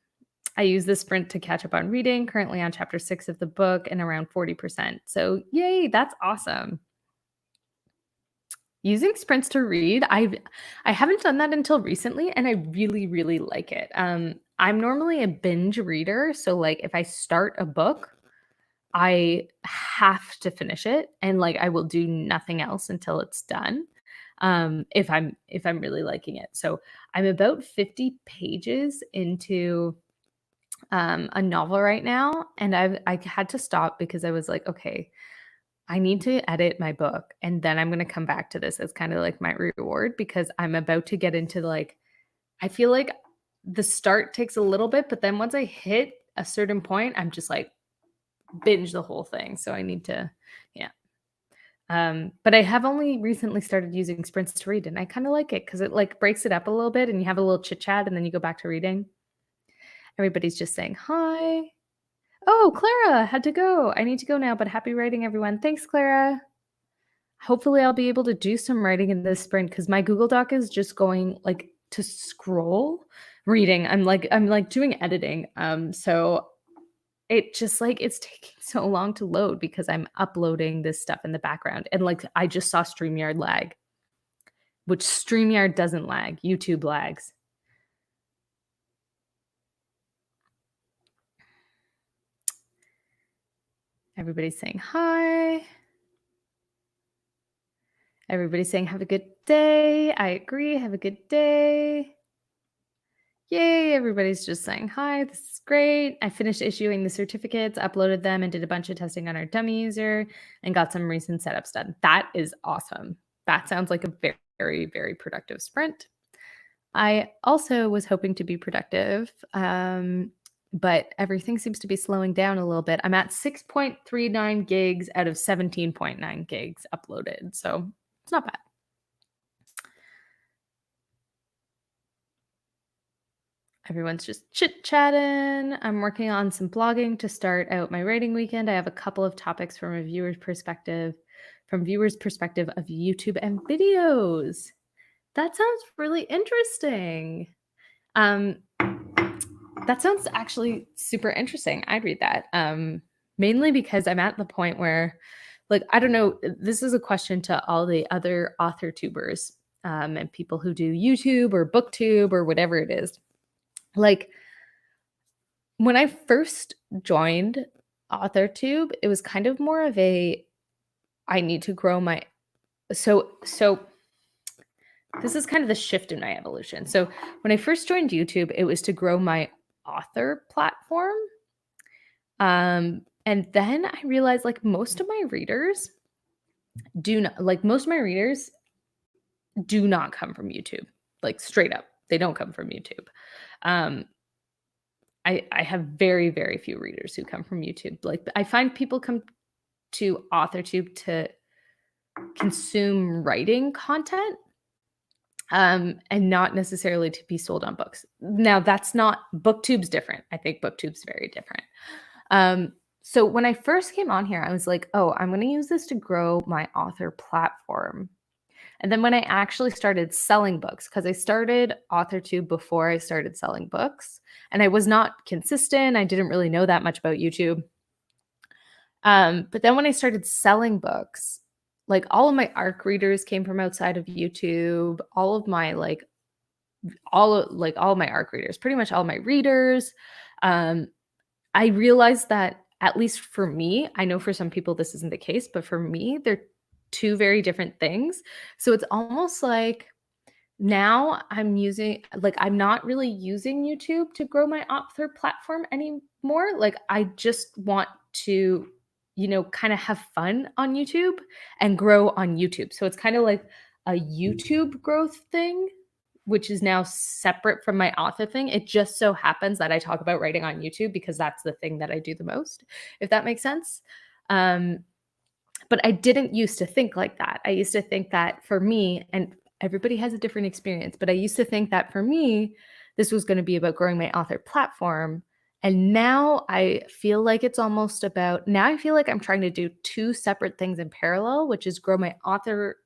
I use this sprint to catch up on reading, currently on chapter 6 of the book and around 40%. So, yay, that's awesome. Using sprints to read, I haven't done that until recently and I really like it. I'm normally a binge reader, so like if I start a book, I have to finish it and like I will do nothing else until it's done. If I'm really liking it. So I'm about 50 pages into a novel right now and I had to stop because I was like, okay, I need to edit my book and then I'm going to come back to this as kind of like my reward because I'm about to get into like I feel like the start takes a little bit, but then once I hit a certain point, I'm just like binge the whole thing. So I need to, yeah. But I have only recently started using sprints to read, and I kind of like it because it like breaks it up a little bit, and you have a little chit chat, and then you go back to reading. Everybody's just saying hi. Oh, Clara had to go. I need to go now, but happy writing, everyone. Thanks, Clara. Hopefully, I'll be able to do some writing in this sprint because my Google Doc is just going like to scroll reading. I'm like doing editing. So it just like it's taking so long to load because I'm uploading this stuff in the background. And like I just saw StreamYard lag, which StreamYard doesn't lag, YouTube lags. Everybody's saying hi. Everybody's saying have a good day. I agree. Have a good day. Yay, everybody's just saying hi. This is great. I finished issuing the certificates, uploaded them, and did a bunch of testing on our dummy user and got some recent setups done. That is awesome. That sounds like a very, very productive sprint. I also was hoping to be productive, but everything seems to be slowing down a little bit. I'm at 6.39 gigs out of 17.9 gigs uploaded, so it's not bad. Everyone's just chit-chatting. I'm working on some blogging to start out my writing weekend. I have a couple of topics from viewers' perspective of YouTube and videos. That sounds really interesting. That sounds actually super interesting. I'd read that. Mainly because I'm at the point where, like, I don't know, this is a question to all the other author tubers and people who do YouTube or booktube or whatever it is. Like, when I first joined AuthorTube, it was kind of more of a I need to grow my so this is kind of the shift in my evolution. So when I first joined YouTube, it was to grow my author platform. And then I realized like most of my readers do not come from YouTube. Like straight up. They don't come from YouTube. I have very, very few readers who come from YouTube. Like I find people come to AuthorTube to consume writing content, and not necessarily to be sold on books. Now that's not BookTube's different. I think BookTube's very different. So when I first came on here, I was like, oh, I'm going to use this to grow my author platform. And then when I actually started selling books, because I started AuthorTube before I started selling books, and I was not consistent. I didn't really know that much about YouTube. But then when I started selling books, like all of my ARC readers came from outside of YouTube. All of my all of my ARC readers, pretty much all my readers. I realized that at least for me, I know for some people this isn't the case, but for me, they're two very different things. So it's almost like now I'm not really using YouTube to grow my author platform anymore. Like I just want to, kind of have fun on YouTube and grow on YouTube. So it's kind of like a YouTube growth thing, which is now separate from my author thing. It just so happens that I talk about writing on YouTube because that's the thing that I do the most, if that makes sense. But I didn't used to think like that. I used to think that for me, and everybody has a different experience, but I used to think that for me, this was going to be about growing my author platform. And now I feel like I feel like I'm trying to do two separate things in parallel, which is grow my author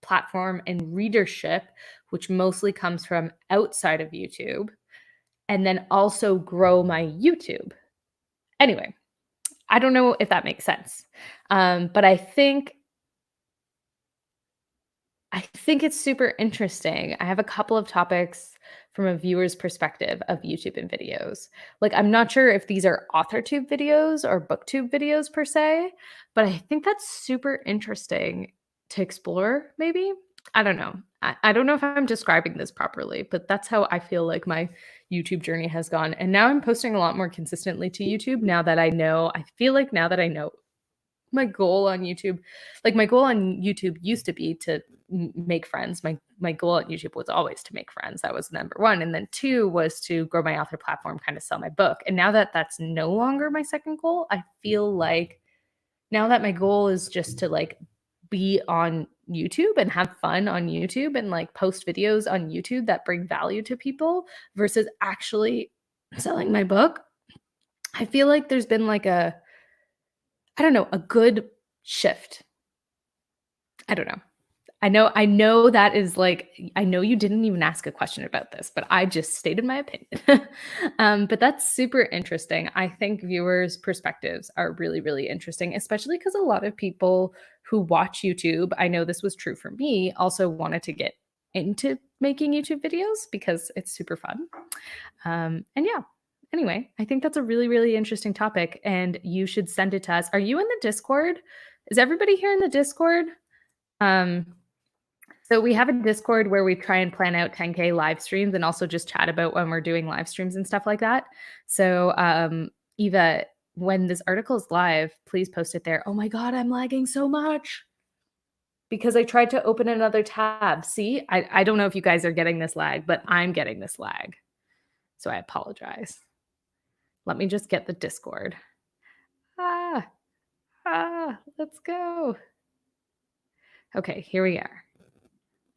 platform and readership, which mostly comes from outside of YouTube, and then also grow my YouTube. Anyway, I don't know if that makes sense. But I think it's super interesting. I have a couple of topics from a viewer's perspective of YouTube and videos. Like, I'm not sure if these are AuthorTube videos or BookTube videos per se, but I think that's super interesting to explore, maybe. I don't know. I don't know if I'm describing this properly, but that's how I feel like my YouTube journey has gone. And now I'm posting a lot more consistently to YouTube now that I know my goal on YouTube. Like my goal on YouTube used to be to make friends. My goal on YouTube was always to make friends. That was number one. And then two was to grow my author platform, kind of sell my book. And now that that's no longer my second goal, I feel like now that my goal is just to like be on YouTube and have fun on YouTube and like post videos on YouTube that bring value to people versus actually selling my book, I feel like there's been like a good shift. I don't know. I know that is like, I know you didn't even ask a question about this, but I just stated my opinion. But that's super interesting. I think viewers' perspectives are really, really interesting, especially because a lot of people who watch YouTube, I know this was true for me, also wanted to get into making YouTube videos because it's super fun. And yeah, anyway, I think that's a really, really interesting topic and you should send it to us. Are you in the Discord? Is everybody here in the Discord? So we have a Discord where we try and plan out 10K live streams and also just chat about when we're doing live streams and stuff like that. So, Eva, when this article is live, please post it there. Oh my God, I'm lagging so much because I tried to open another tab. See, I don't know if you guys are getting this lag, but I'm getting this lag. So I apologize. Let me just get the Discord. Let's go. Okay, here we are.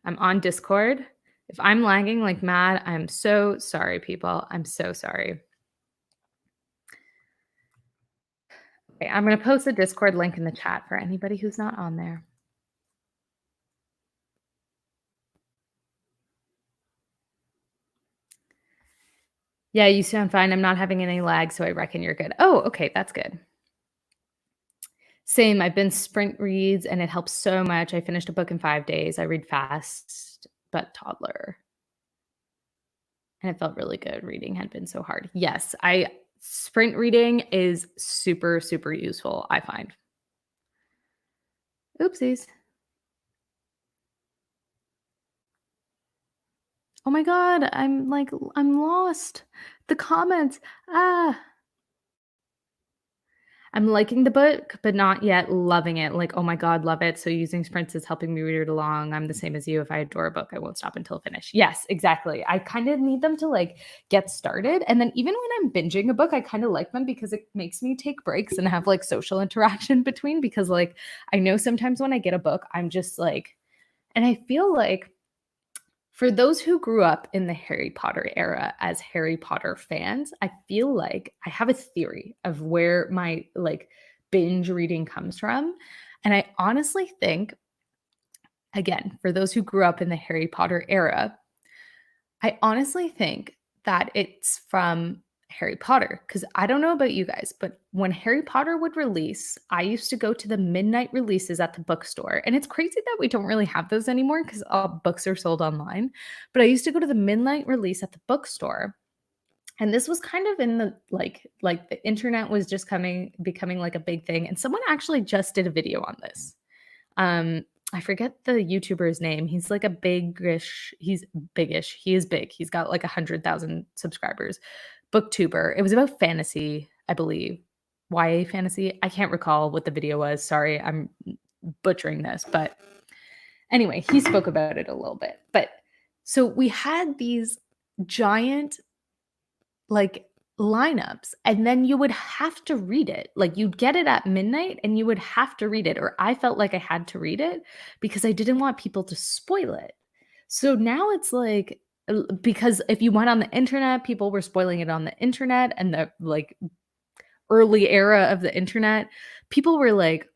I'm on Discord. If I'm lagging like mad, I'm so sorry, people. I'm so sorry. Okay, I'm going to post the Discord link in the chat for anybody who's not on there. Yeah, you sound fine. I'm not having any lag, so I reckon you're good. Oh, okay, that's good. Same, I've been sprint reads and it helps so much. I finished a book in 5 days. I read fast, but toddler. And it felt really good. Reading had been so hard. Yes, sprint reading is super, super useful, I find. Oopsies. Oh my God, I'm lost. The comments. I'm liking the book, but not yet loving it. Like, oh my God, love it. So using sprints is helping me read it along. I'm the same as you. If I adore a book, I won't stop until finish. Yes, exactly. I kind of need them to like get started. And then even when I'm binging a book, I kind of like them because it makes me take breaks and have like social interaction between, because like I know sometimes when I get a book, I'm just like, and I feel like for those who grew up in the Harry Potter era as Harry Potter fans, I feel like I have a theory of where my like binge reading comes from. And I honestly think, again, for those who grew up in the Harry Potter era, I honestly think that it's from Harry Potter. Because I don't know about you guys, but when Harry Potter would release, I used to go to the midnight releases at the bookstore. And it's crazy that we don't really have those anymore because all books are sold online. But I used to go to the midnight release at the bookstore. And this was kind of in the like the internet was just becoming like a big thing. And someone actually just did a video on this. I forget the YouTuber's name. He's like he's biggish. He is big. He's got like 100,000 subscribers. Booktuber. It was about fantasy, I believe. YA fantasy. I can't recall what the video was. Sorry, I'm butchering this, but anyway, he spoke about it a little bit. But so we had these giant like lineups, and then you would have to read it. Like you'd get it at midnight and you would have to read it, or I felt like I had to read it because I didn't want people to spoil it. So now it's like because if you went on the internet, people were spoiling it on the internet, and the like early era of the internet, people were like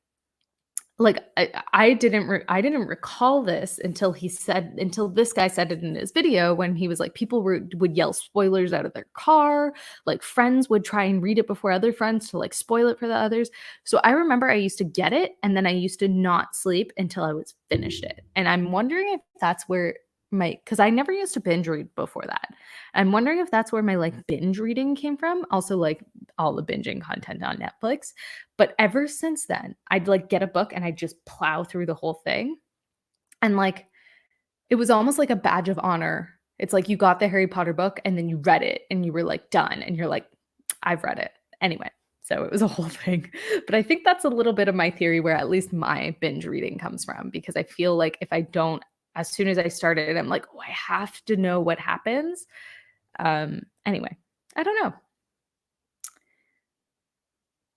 I didn't recall this until this guy said it in his video, when he was like, people would yell spoilers out of their car, like friends would try and read it before other friends to like spoil it for the others. So I remember I used to get it and then I used to not sleep until I was finished it. And I'm wondering if that's where because I never used to binge read before that. I'm wondering if that's where my like binge reading came from. Also, like all the binging content on Netflix. But ever since then, I'd like get a book and I'd just plow through the whole thing. And like it was almost like a badge of honor. It's like you got the Harry Potter book and then you read it and you were like done and you're like, I've read it. Anyway, so it was a whole thing. But I think that's a little bit of my theory where at least my binge reading comes from, because I feel like if I don't, as soon as I started, I'm like, oh, I have to know what happens. Anyway, I don't know.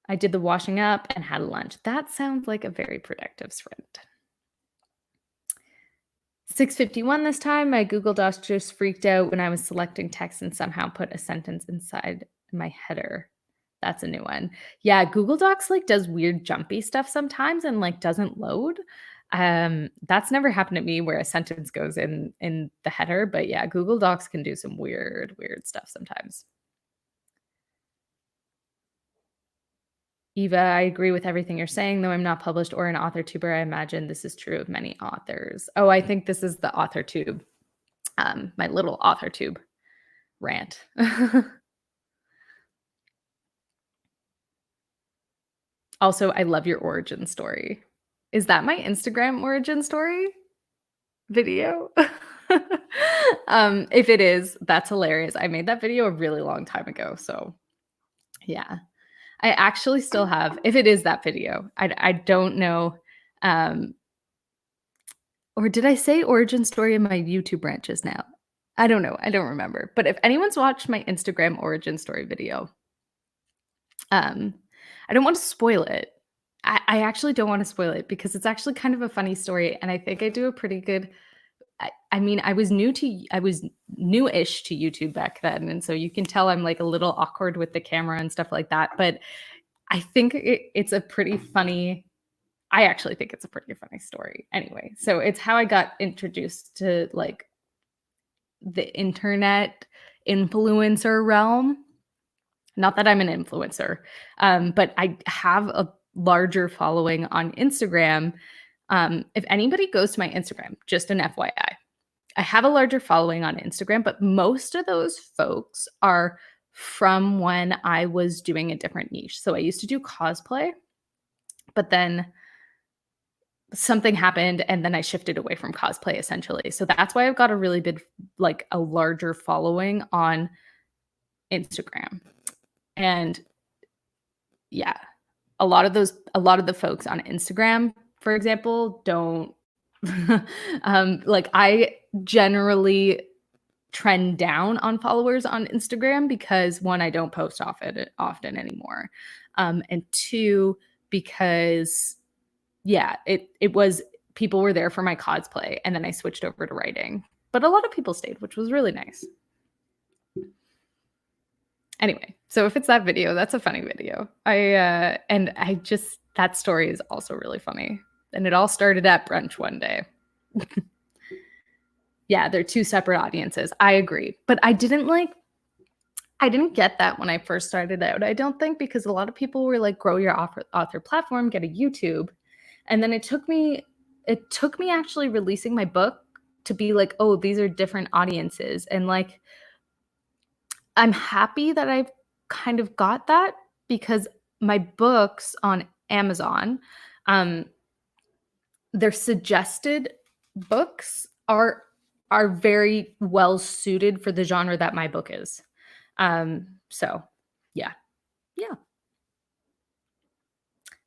I did the washing up and had lunch. That sounds like a very productive sprint. 6:51 this time. My Google Docs just freaked out when I was selecting text and somehow put a sentence inside my header. That's a new one. Yeah, Google Docs like does weird jumpy stuff sometimes and like doesn't load. That's never happened to me where a sentence goes in the header, but yeah, Google Docs can do some weird stuff sometimes. Eva, I agree with everything you're saying, though I'm not published or an author tuber. I imagine this is true of many authors. Oh, I think this is the author tube, my little author tube rant. Also, I love your origin story. Is that my Instagram origin story? video? If it is, that's hilarious. I made that video a really long time ago, so yeah. I actually still have, if it is that video, I don't know, or did I say origin story in my YouTube branches now? I don't know. I don't remember. But if anyone's watched my Instagram origin story video, I don't want to spoil it. I actually don't want to spoil it because it's actually kind of a funny story, and I think I do a pretty good. I mean, I was newish to YouTube back then, and so you can tell I'm like a little awkward with the camera and stuff like that. But I think it's a pretty funny. I actually think it's a pretty funny story. Anyway, so it's how I got introduced to like the internet influencer realm. Not that I'm an influencer, but I have a larger following on Instagram. If anybody goes to my Instagram, just an FYI, I have a larger following on Instagram, but most of those folks are from when I was doing a different niche. So I used to do cosplay, but then something happened and then I shifted away from cosplay essentially. So that's why I've got a really big, like a larger following on Instagram. And yeah, a lot of the folks on Instagram, for example, don't like I generally trend down on followers on Instagram because one, I don't post often anymore. And two, because yeah, it was people were there for my cosplay and then I switched over to writing. But a lot of people stayed, which was really nice. Anyway, so if it's that video, that's a funny video. That story is also really funny. And it all started at brunch one day. Yeah, they're two separate audiences. I agree. But I didn't get that when I first started out. I don't think because a lot of people were like, grow your author platform, get a YouTube. And then it took me actually releasing my book to be like, oh, these are different audiences. And like, I'm happy that I've kind of got that because my books on Amazon, their suggested books are very well suited for the genre that my book is. So yeah.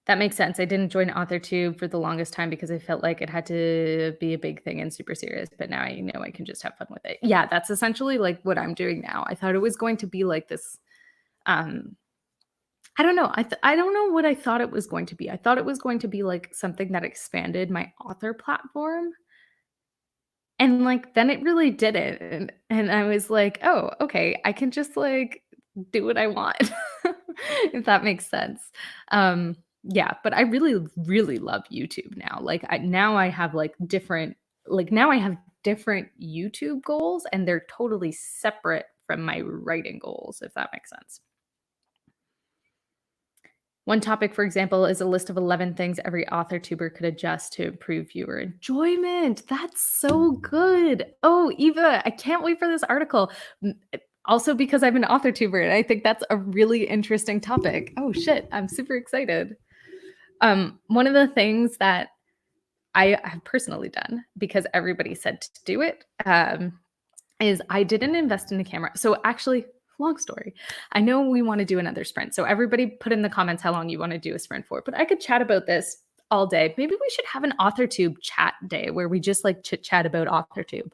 That makes sense. I didn't join AuthorTube for the longest time because I felt like it had to be a big thing and super serious, but now I know I can just have fun with it. Yeah, that's essentially like what I'm doing now. I thought it was going to be like this. I don't know. I don't know what I thought it was going to be. I thought it was going to be like something that expanded my author platform. And like then it really didn't. And I was like, oh, okay, I can just like do what I want. If that makes sense. Yeah, but I really, really love YouTube now. Now I have different YouTube goals and they're totally separate from my writing goals, if that makes sense. One topic, for example, is a list of 11 things every author tuber could adjust to improve viewer enjoyment. That's so good. Oh, Eva, I can't wait for this article. Also because I'm an author tuber and I think that's a really interesting topic. Oh shit, I'm super excited. One of the things that I have personally done because everybody said to do it is I didn't invest in a camera. So actually, long story. I know we want to do another sprint. So everybody put in the comments how long you want to do a sprint for, but I could chat about this all day. Maybe we should have an AuthorTube chat day where we just like chit chat about AuthorTube.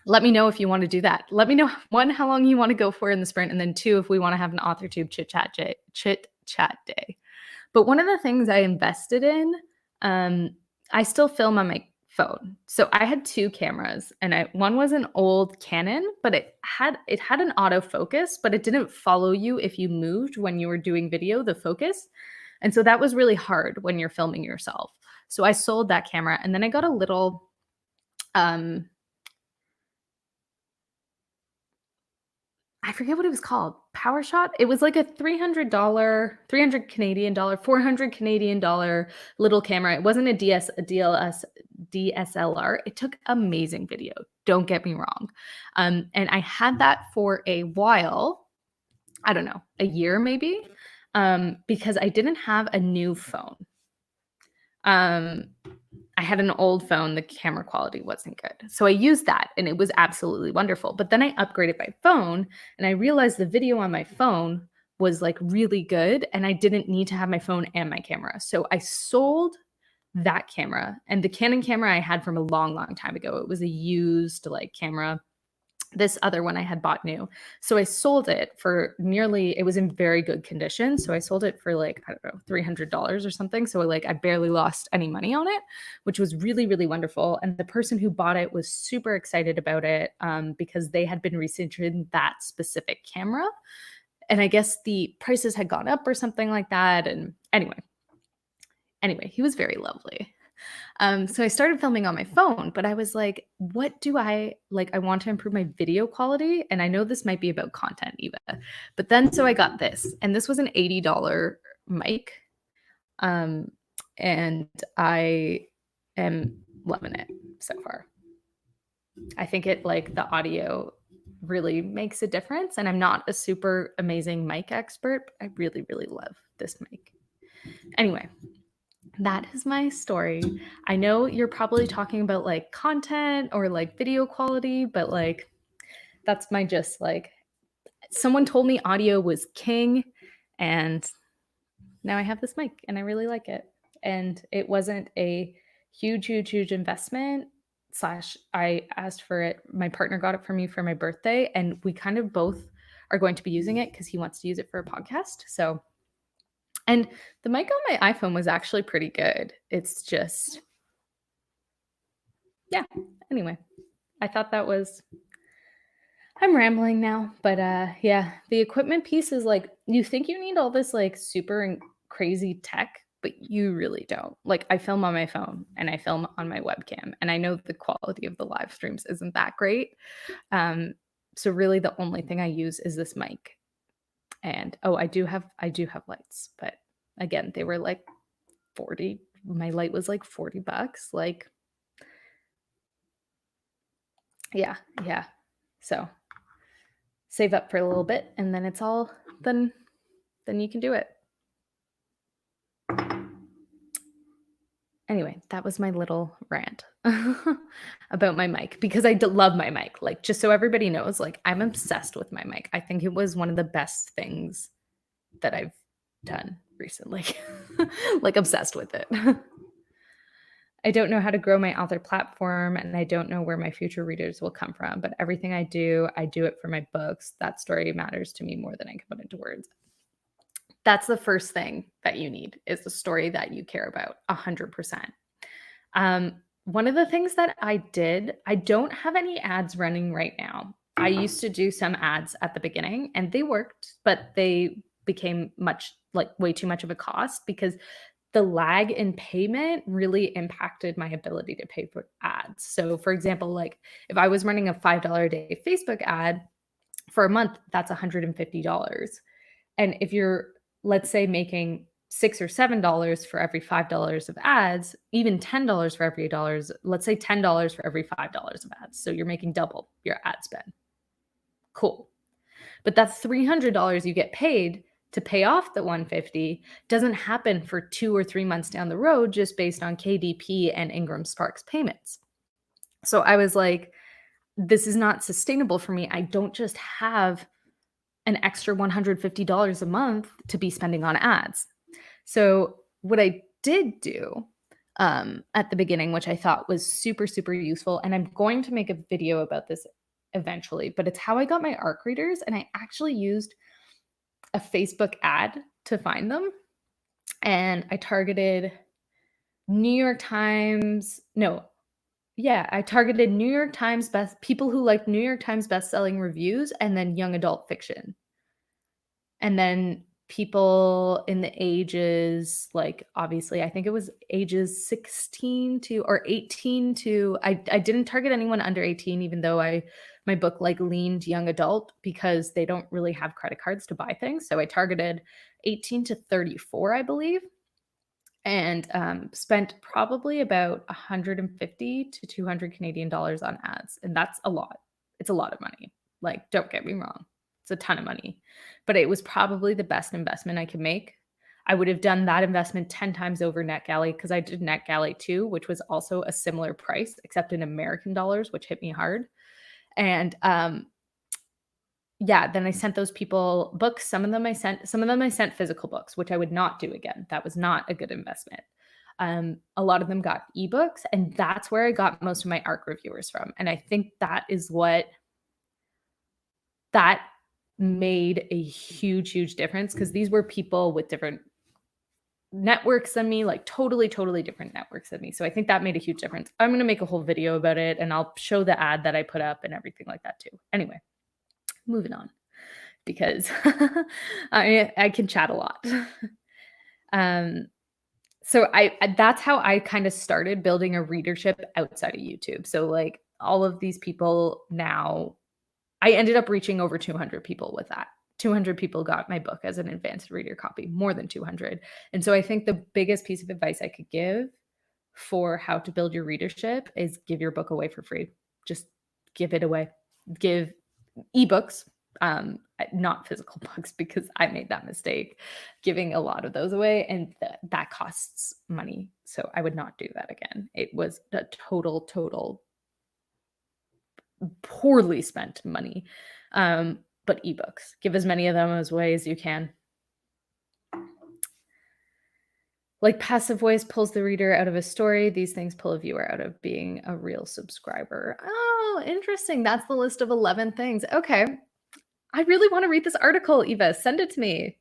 Let me know if you want to do that. Let me know, one, how long you want to go for in the sprint, and then two, if we want to have an AuthorTube chit chat day. But one of the things I invested in, I still film on my phone. So I had two cameras, and one was an old Canon, but it had an autofocus, but it didn't follow you if you moved when you were doing video, the focus. And so that was really hard when you're filming yourself. So I sold that camera, and then I got a little I forget what it was called. PowerShot. It was like a $300, 300 Canadian dollar, 400 Canadian dollar little camera. It wasn't a DSLR. It took amazing video. Don't get me wrong. And I had that for a while. I don't know, a year maybe, because I didn't have a new phone. I I had an old phone, the camera quality wasn't good. So I used that and it was absolutely wonderful. But then I upgraded my phone and I realized the video on my phone was like really good and I didn't need to have my phone and my camera. So I sold that camera, and the Canon camera I had from a long, long time ago. It was a used like camera. This other one I had bought new. So I sold it for nearly, it was in very good condition. So I sold it for like, I don't know, $300 or something. So like I barely lost any money on it, which was really, really wonderful. And the person who bought it was super excited about it because they had been researching that specific camera. And I guess the prices had gone up or something like that. And anyway, he was very lovely. So I started filming on my phone, but I was like, what do I like? I want to improve my video quality. And I know this might be about content, Eva. But then so I got this, and this was an $80 mic. And I am loving it so far. I think it like the audio really makes a difference. And I'm not a super amazing mic expert, but I really, really love this mic. Anyway, that is my story. I know you're probably talking about like content or like video quality, but like that's my just like someone told me audio was king and now I have this mic and I really like it. And it wasn't a huge investment. Slash, I asked for it. My partner got it for me for my birthday, and we kind of both are going to be using it because he wants to use it for a podcast. So and the mic on my iPhone was actually pretty good. It's just, yeah. Anyway, I thought that was, I'm rambling now, but yeah, the equipment piece is like, you think you need all this like super crazy tech, but you really don't. Like I film on my phone and I film on my webcam, and I know the quality of the live streams isn't that great. So really the only thing I use is this mic. And oh, I do have lights, but again, they were like 40. My light was like $40. Like, yeah. So save up for a little bit and then it's all, then you can do it. Anyway, that was my little rant about my mic because I love my mic. Like, just so everybody knows, like, I'm obsessed with my mic. I think it was one of the best things that I've done recently. Like, obsessed with it. I don't know how to grow my author platform, and I don't know where my future readers will come from, but everything I do it for my books. That story matters to me more than I can put into words. That's the first thing that you need is the story that you care about 100%. One of the things that I did, I don't have any ads running right now. I used to do some ads at the beginning and they worked, but they became way too much of a cost because the lag in payment really impacted my ability to pay for ads. So for example, like if I was running a $5 a day Facebook ad for a month, that's $150. And if you're, let's say, making $6 or $7 for every $5 of ads, even $10 for every $8, let's say $10 for every $5 of ads. So you're making double your ad spend. Cool. But that's $300 you get paid to pay off the $150 doesn't happen for 2 or 3 months down the road just based on KDP and Ingram Sparks payments. So I was like, this is not sustainable for me. I don't just have an extra $150 a month to be spending on ads. So what I did do at the beginning, which I thought was super, super useful, and I'm going to make a video about this eventually, but it's how I got my ARC readers, and I actually used a Facebook ad to find them. And I targeted New York Times, I targeted New York Times people who like New York Times bestselling reviews and then young adult fiction. And then people in the ages, like obviously, I think it was ages 16 to or 18 to, I didn't target anyone under 18, even though my book like leaned young adult because they don't really have credit cards to buy things. So I targeted 18 to 34, I believe. And spent probably about 150 to 200 Canadian dollars on ads. And that's a lot. It's a lot of money. Like, don't get me wrong. It's a ton of money. But it was probably the best investment I could make. I would have done that investment 10 times over NetGalley because I did NetGalley too, which was also a similar price, except in American dollars, which hit me hard. And yeah, then I sent those people books. Some of them I sent physical books, which I would not do again. That was not a good investment. A lot of them got ebooks, and that's where I got most of my ARC reviewers from. And I think that is what that made a huge, huge difference, because these were people with different networks than me, like totally different networks than me. So I think that made a huge difference. I'm going to make a whole video about it, and I'll show the ad that I put up and everything like that too. Anyway, moving on, because I can chat a lot. So that's how I kind of started building a readership outside of YouTube. So like all of these people now, I ended up reaching over 200 people with that. 200 people got my book as an advanced reader copy, more than 200. And so I think the biggest piece of advice I could give for how to build your readership is give your book away for free. Just give it away. Give ebooks, not physical books, because I made that mistake giving a lot of those away, and that costs money. So I would not do that again. It was a total poorly spent money. But ebooks, give as many of them as way as you can. Like passive voice pulls the reader out of a story. These things pull a viewer out of being a real subscriber. Oh, interesting. That's the list of 11 things. Okay. I really want to read this article, Eva. Send it to me.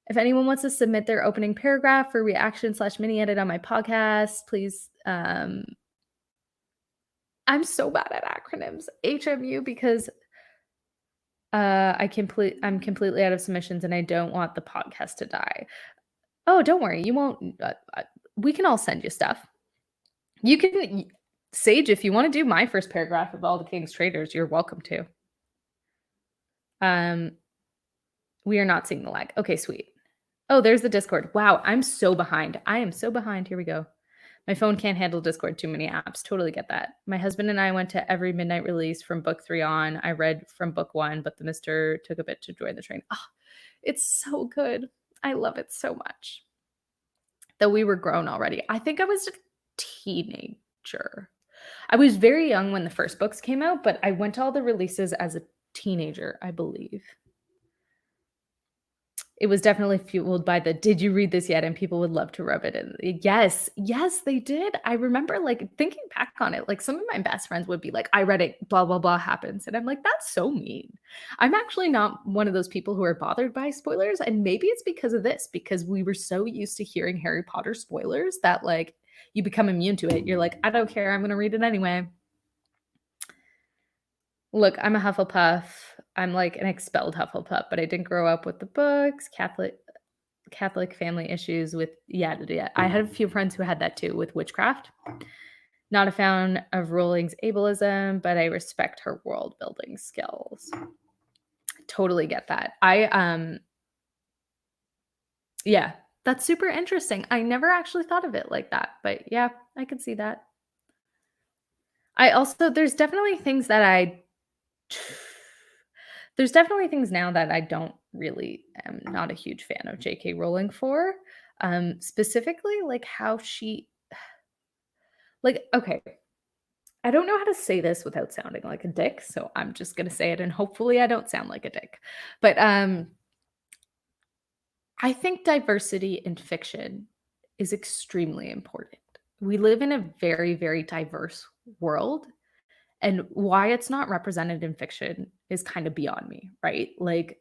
If anyone wants to submit their opening paragraph for reaction/mini edit on my podcast, please. I'm so bad at acronyms. HMU, because I'm completely out of submissions and I don't want the podcast to die. Oh, don't worry. You won't. We can all send you stuff. You can, Sage, if you want to do my first paragraph of All the King's Traders, you're welcome to. We are not seeing the lag. Okay, sweet. Oh, there's the Discord. Wow, I'm so behind. I am so behind. Here we go. My phone can't handle Discord, too many apps. Totally get that. My husband and I went to every midnight release from book 3 on. I read from book 1, but the mister took a bit to join the train. Oh, it's so good. I love it so much. Though we were grown already. I think I was a teenager. I was very young when the first books came out, but I went to all the releases as a teenager, I believe. It was definitely fueled by the "did you read this yet?" and people would love to rub it in. Yes, they did. I remember like thinking back on it, like some of my best friends would be like, "I read it, blah blah blah happens." And I'm like, that's so mean. I'm actually not one of those people who are bothered by spoilers, and maybe it's because of this, because we were so used to hearing Harry Potter spoilers that like you become immune to it. You're like, I don't care, I'm going to read it anyway. Look, I'm a Hufflepuff. I'm like an expelled Hufflepuff, but I didn't grow up with the books. Catholic family issues with yeah. I had a few friends who had that too with witchcraft. Not a fan of Rowling's ableism, but I respect her world building skills. Totally get that. Yeah, that's super interesting. I never actually thought of it like that, but yeah, I could see that. There's definitely things now that I don't really am not a huge fan of J.K. Rowling for. Specifically, like how she, like, okay, I don't know how to say this without sounding like a dick, so I'm just gonna say it, and hopefully I don't sound like a dick. But I think diversity in fiction is extremely important. We live in a very, very diverse world, and why it's not represented in fiction is kind of beyond me, right? Like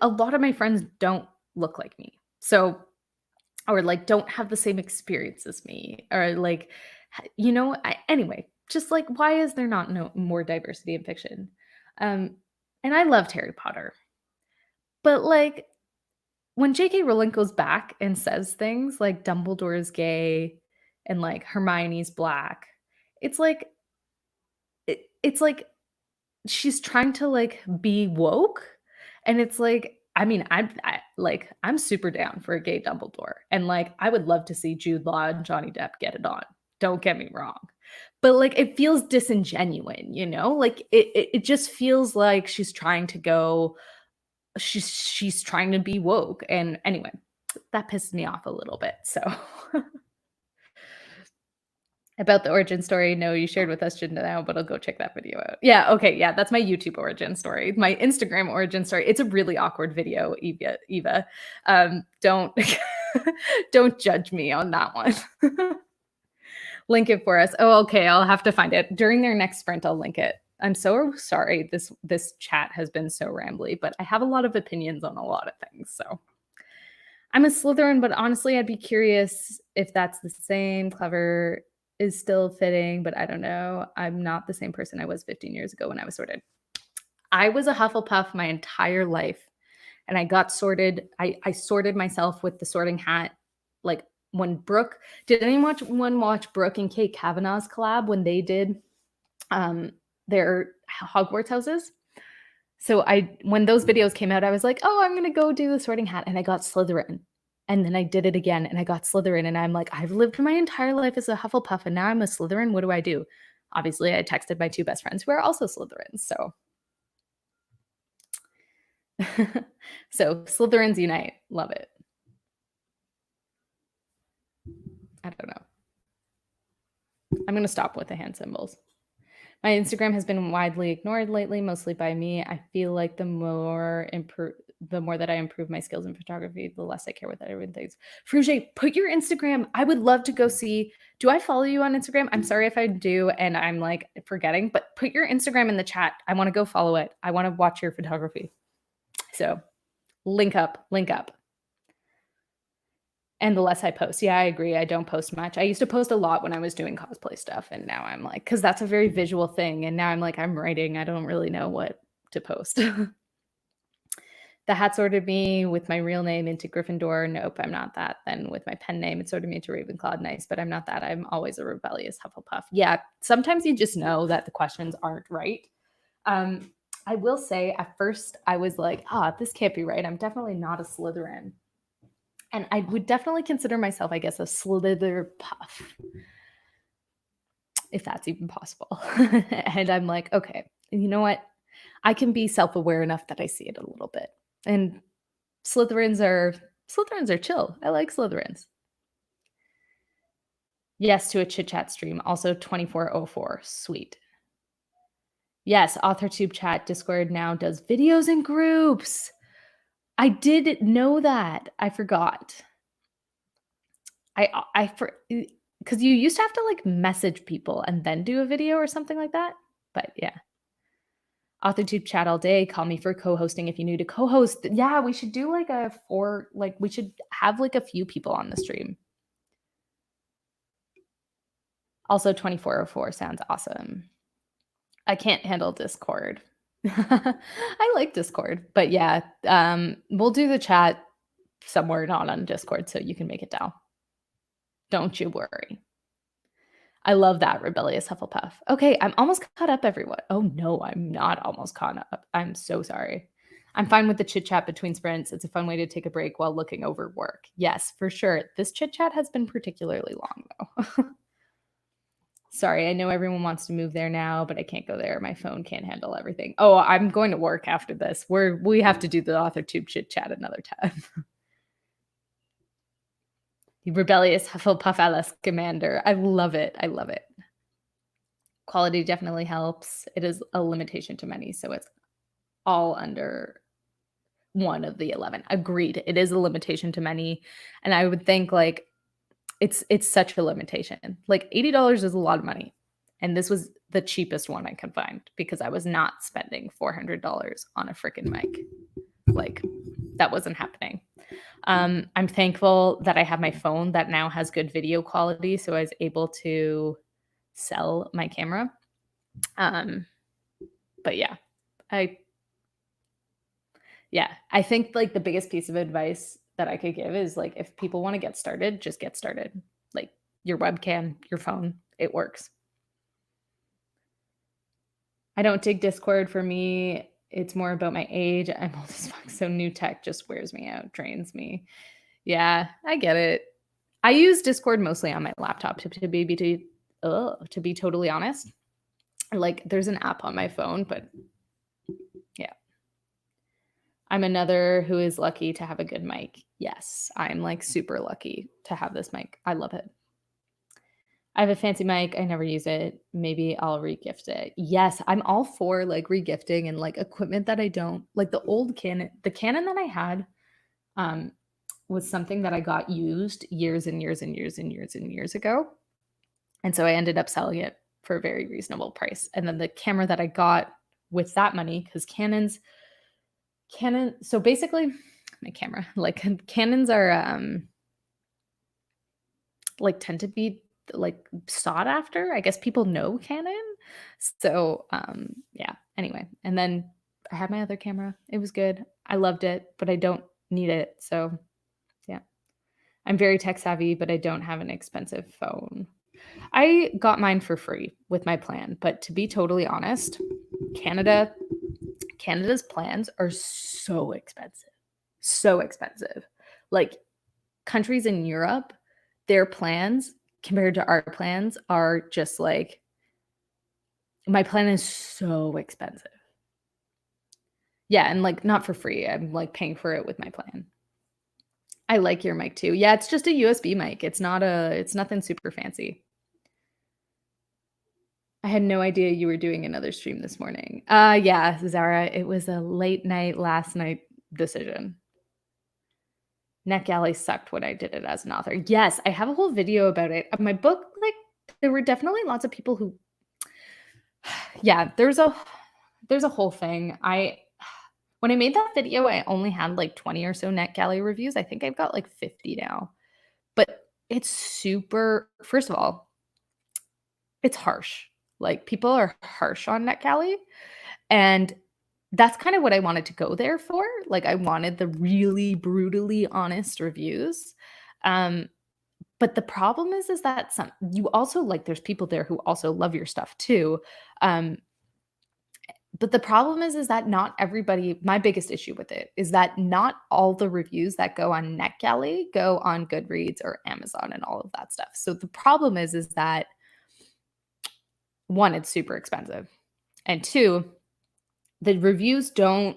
a lot of my friends don't look like me. So, or like don't have the same experience as me, or like, anyway, just like, why is there not more diversity in fiction? And I loved Harry Potter, but like when J.K. Rowling goes back and says things like Dumbledore is gay and like Hermione's black, it's like she's trying to like be woke, and it's like, I mean, I'm super down for a gay Dumbledore, and like I would love to see Jude Law and Johnny Depp get it on. Don't get me wrong, but like it feels disingenuous, like it just feels like she's trying to go she's trying to be woke. And anyway, that pissed me off a little bit. So about the origin story, no, you shared with us just now, but I'll go check that video out. Yeah, okay, yeah, that's my YouTube origin story. My Instagram origin story. It's a really awkward video, Eva. Don't don't judge me on that one. Link it for us. Oh, okay, I'll have to find it. During their next sprint, I'll link it. I'm so sorry this chat has been so rambly, but I have a lot of opinions on a lot of things, so. I'm a Slytherin, but honestly, I'd be curious if that's the same. Clever is still fitting, but I don't know. I'm not the same person I was 15 years ago when I was sorted. I was a Hufflepuff my entire life, and I got sorted. I sorted myself with the sorting hat. Like when Brooke, did anyone watch Brooke and Kate Kavanaugh's collab when they did their Hogwarts houses? So when those videos came out, I was like, oh, I'm going to go do the sorting hat. And I got Slytherin. And then I did it again and I got Slytherin. And I'm like, I've lived my entire life as a Hufflepuff and now I'm a Slytherin. What do I do? Obviously, I texted my two best friends who are also Slytherins. So, so Slytherins unite. Love it. I don't know. I'm going to stop with the hand symbols. My Instagram has been widely ignored lately, mostly by me. I feel like the more that I improve my skills in photography, the less I care what everyone thinks. Fruge, put your Instagram. I would love to go see. Do I follow you on Instagram? I'm sorry if I do, and I'm like forgetting, but put your Instagram in the chat. I want to go follow it. I want to watch your photography. So link up. And the less I post. Yeah, I agree. I don't post much. I used to post a lot when I was doing cosplay stuff. And now I'm like, because that's a very visual thing. And now I'm like, I'm writing. I don't really know what to post. The hat sorted me with my real name into Gryffindor. Nope, I'm not that. Then with my pen name, it sorted me into Ravenclaw. Nice, but I'm not that. I'm always a rebellious Hufflepuff. Yeah, sometimes you just know that the questions aren't right. I will say at first I was like, this can't be right. I'm definitely not a Slytherin. And I would definitely consider myself, I guess, a Slitherpuff, if that's even possible. And I'm like, okay, you know what? I can be self-aware enough that I see it a little bit. And Slytherins are chill. I like Slytherins. Yes, to a chit chat stream. Also 2404. Sweet. Yes, AuthorTube chat Discord now does videos in groups. I did know that. I forgot. Because you used to have to like message people and then do a video or something like that. But yeah. AuthorTube chat all day. Call me for co-hosting if you need to co-host. Yeah, we should do like we should have like a few people on the stream. Also 2404 sounds awesome. I can't handle Discord. I like Discord, but yeah, we'll do the chat somewhere not on Discord so you can make it down. Don't you worry. I love that, rebellious Hufflepuff. Okay, I'm almost caught up, everyone. Oh no, I'm not almost caught up. I'm so sorry. I'm fine with the chit chat between sprints. It's a fun way to take a break while looking over work. Yes, for sure. This chit chat has been particularly long though. Sorry, I know everyone wants to move there now, but I can't go there. My phone can't handle everything. Oh, I'm going to work after this. We have to do the AuthorTube chit chat another time. The rebellious Hufflepuff Alice Commander. I love it. I love it. Quality definitely helps. It is a limitation to many, so it's all under one of the 11. Agreed. It is a limitation to many, and I would think like it's such a limitation. Like $80 is a lot of money. And this was the cheapest one I could find because I was not spending $400 on a freaking mic. Like that wasn't happening. I'm thankful that I have my phone that now has good video quality. So I was able to sell my camera. But yeah, I think like the biggest piece of advice that I could give is like, if people want to get started, just get started. Like your webcam, your phone, it works. I don't dig Discord. For me, it's more about my age. I'm old as fuck, so new tech just wears me out, drains me. Yeah, I get it. I use Discord mostly on my laptop to be totally honest. Like there's an app on my phone, but yeah. I'm another who is lucky to have a good mic. Yes, I'm like super lucky to have this mic. I love it. I have a fancy mic. I never use it. Maybe I'll regift it. Yes, I'm all for like regifting and like equipment that I don't like. The old Canon, the Canon that I had, um, was something that I got used years and years and years and years and years ago, and so I ended up selling it for a very reasonable price. And then the camera that I got with that money, because Canon, so basically, my camera, like Canons are like tend to be like sought after. I guess people know Canon. So yeah, anyway. And then I had my other camera. It was good. I loved it, but I don't need it. So yeah. I'm very tech savvy, but I don't have an expensive phone. I got mine for free with my plan, but to be totally honest, Canada's plans are so expensive. So expensive. Like countries in Europe, their plans compared to our plans are just like, my plan is so expensive. Yeah, and like not for free. I'm like paying for it with my plan. I like your mic too. Yeah, it's just a USB mic. It's nothing super fancy. I had no idea you were doing another stream this morning. Yeah, Zara, it was a late night last night decision. NetGalley sucked when I did it as an author. Yes, I have a whole video about it. My book, like, there were definitely lots of people who, yeah, there's a whole thing. When I made that video, I only had like 20 or so NetGalley reviews. I think I've got like 50 now. But it's super, first of all, it's harsh. Like people are harsh on NetGalley. And that's kind of what I wanted to go there for. Like I wanted the really brutally honest reviews. But the problem is that you also like there's people there who also love your stuff too. But the problem is that not everybody, my biggest issue with it is that not all the reviews that go on NetGalley go on Goodreads or Amazon and all of that stuff. So the problem is that one, it's super expensive. And two, the reviews don't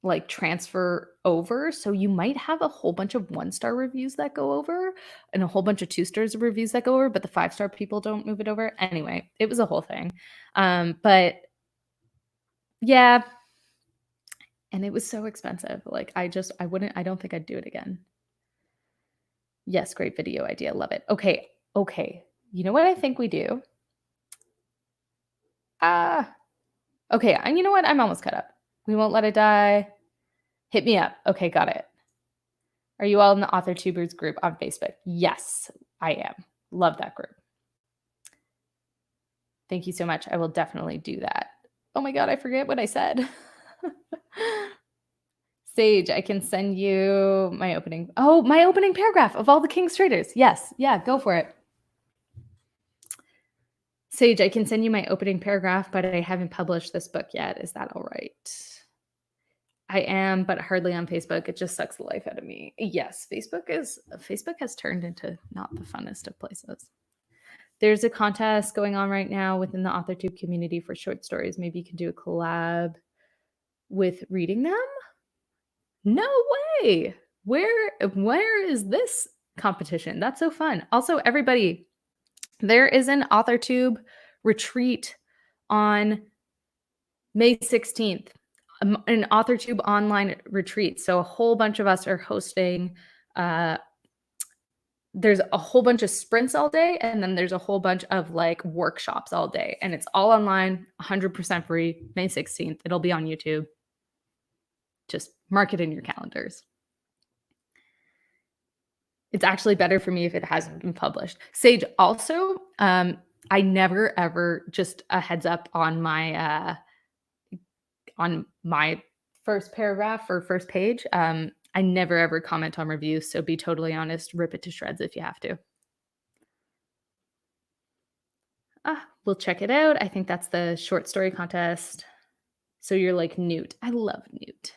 like transfer over. So you might have a whole bunch of 1-star reviews that go over and a whole bunch of 2-stars reviews that go over, but the 5-star people don't move it over. Anyway, it was a whole thing. But yeah. And it was so expensive. Like I don't think I'd do it again. Yes, great video idea. Love it. Okay. You know what I think we do? Okay, and you know what? I'm almost caught up. We won't let it die. Hit me up. Okay, got it. Are you all in the Author Tubers group on Facebook? Yes, I am. Love that group. Thank you so much. I will definitely do that. Oh my God, I forget what I said. Sage, I can send you my opening paragraph of all the King's Traders. Yes, yeah, go for it. Sage, I can send you my opening paragraph, but I haven't published this book yet. Is that all right? I am, but hardly on Facebook. It just sucks the life out of me. Yes, Facebook has turned into not the funnest of places. There's a contest going on right now within the AuthorTube community for short stories. Maybe you can do a collab with reading them. No way. Where is this competition? That's so fun. Also, everybody, there is an AuthorTube retreat on May 16th, an AuthorTube online retreat. So a whole bunch of us are hosting. There's a whole bunch of sprints all day, and then there's a whole bunch of like workshops all day. And it's all online, 100% free, May 16th. It'll be on YouTube. Just mark it in your calendars. It's actually better for me if it hasn't been published. Sage, also, I never ever, just a heads up on my first paragraph or first page, I never ever comment on reviews. So be totally honest, rip it to shreds if you have to. We'll check it out. I think that's the short story contest. So you're like Newt. I love Newt.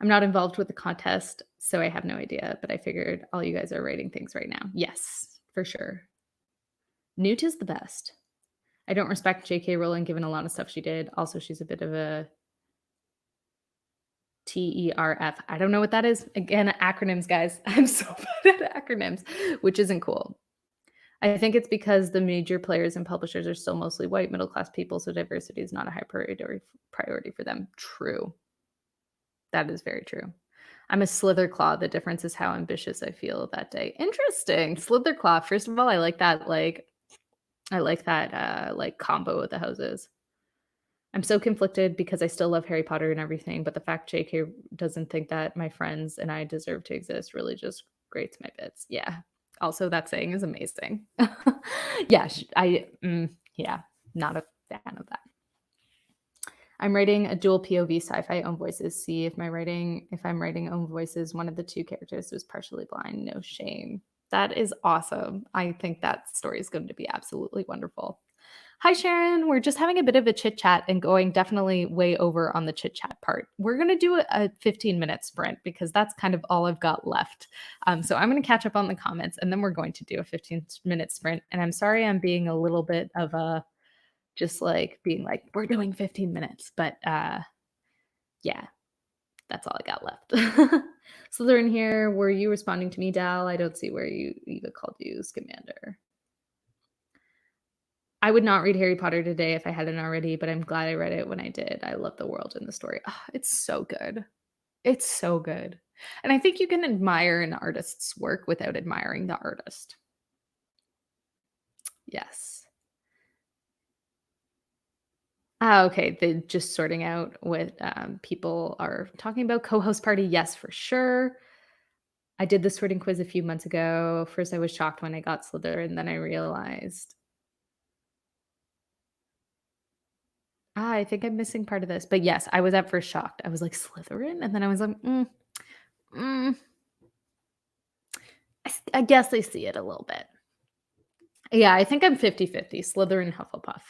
I'm not involved with the contest, so I have no idea, but I figured all you guys are writing things right now. Yes, for sure. Newt is the best. I don't respect J.K. Rowling given a lot of stuff she did. Also, she's a bit of a TERF. I don't know what that is. Again, acronyms, guys. I'm so bad at acronyms, which isn't cool. I think it's because the major players and publishers are still mostly white middle class people, so diversity is not a high priority for them. True. That is very true. I'm a Slitherclaw. The difference is how ambitious I feel that day. Interesting. Slitherclaw. First of all, I like that like combo with the houses. I'm so conflicted because I still love Harry Potter and everything, but the fact JK doesn't think that my friends and I deserve to exist really just grates my bits. Yeah. Also, that saying is amazing. Yeah, yeah, not a fan of that. I'm writing a dual POV sci-fi own voices. See if I'm writing own voices, one of the two characters was partially blind. No shame. That is awesome. I think that story is going to be absolutely wonderful. Hi, Sharon. We're just having a bit of a chit chat and going definitely way over on the chit chat part. We're going to do a 15-minute sprint because that's kind of all I've got left. So I'm going to catch up on the comments and then we're going to do a 15-minute sprint. And I'm sorry I'm being a little bit of a just like being like, we're doing 15 minutes. But yeah, that's all I got left. Slytherin here. Were you responding to me, Dal? I don't see where you even called you Scamander. I would not read Harry Potter today if I hadn't already, but I'm glad I read it when I did. I love the world and the story. Oh, it's so good. It's so good. And I think you can admire an artist's work without admiring the artist. Yes. Okay. They're just sorting out what people are talking about. Co-host party, yes, for sure. I did the sorting quiz a few months ago. First, I was shocked when I got Slytherin, then I realized I think I'm missing part of this. But yes, I was at first shocked. I was like, Slytherin? And then I was like, I guess I see it a little bit. Yeah, I think I'm 50-50. Slytherin, Hufflepuff.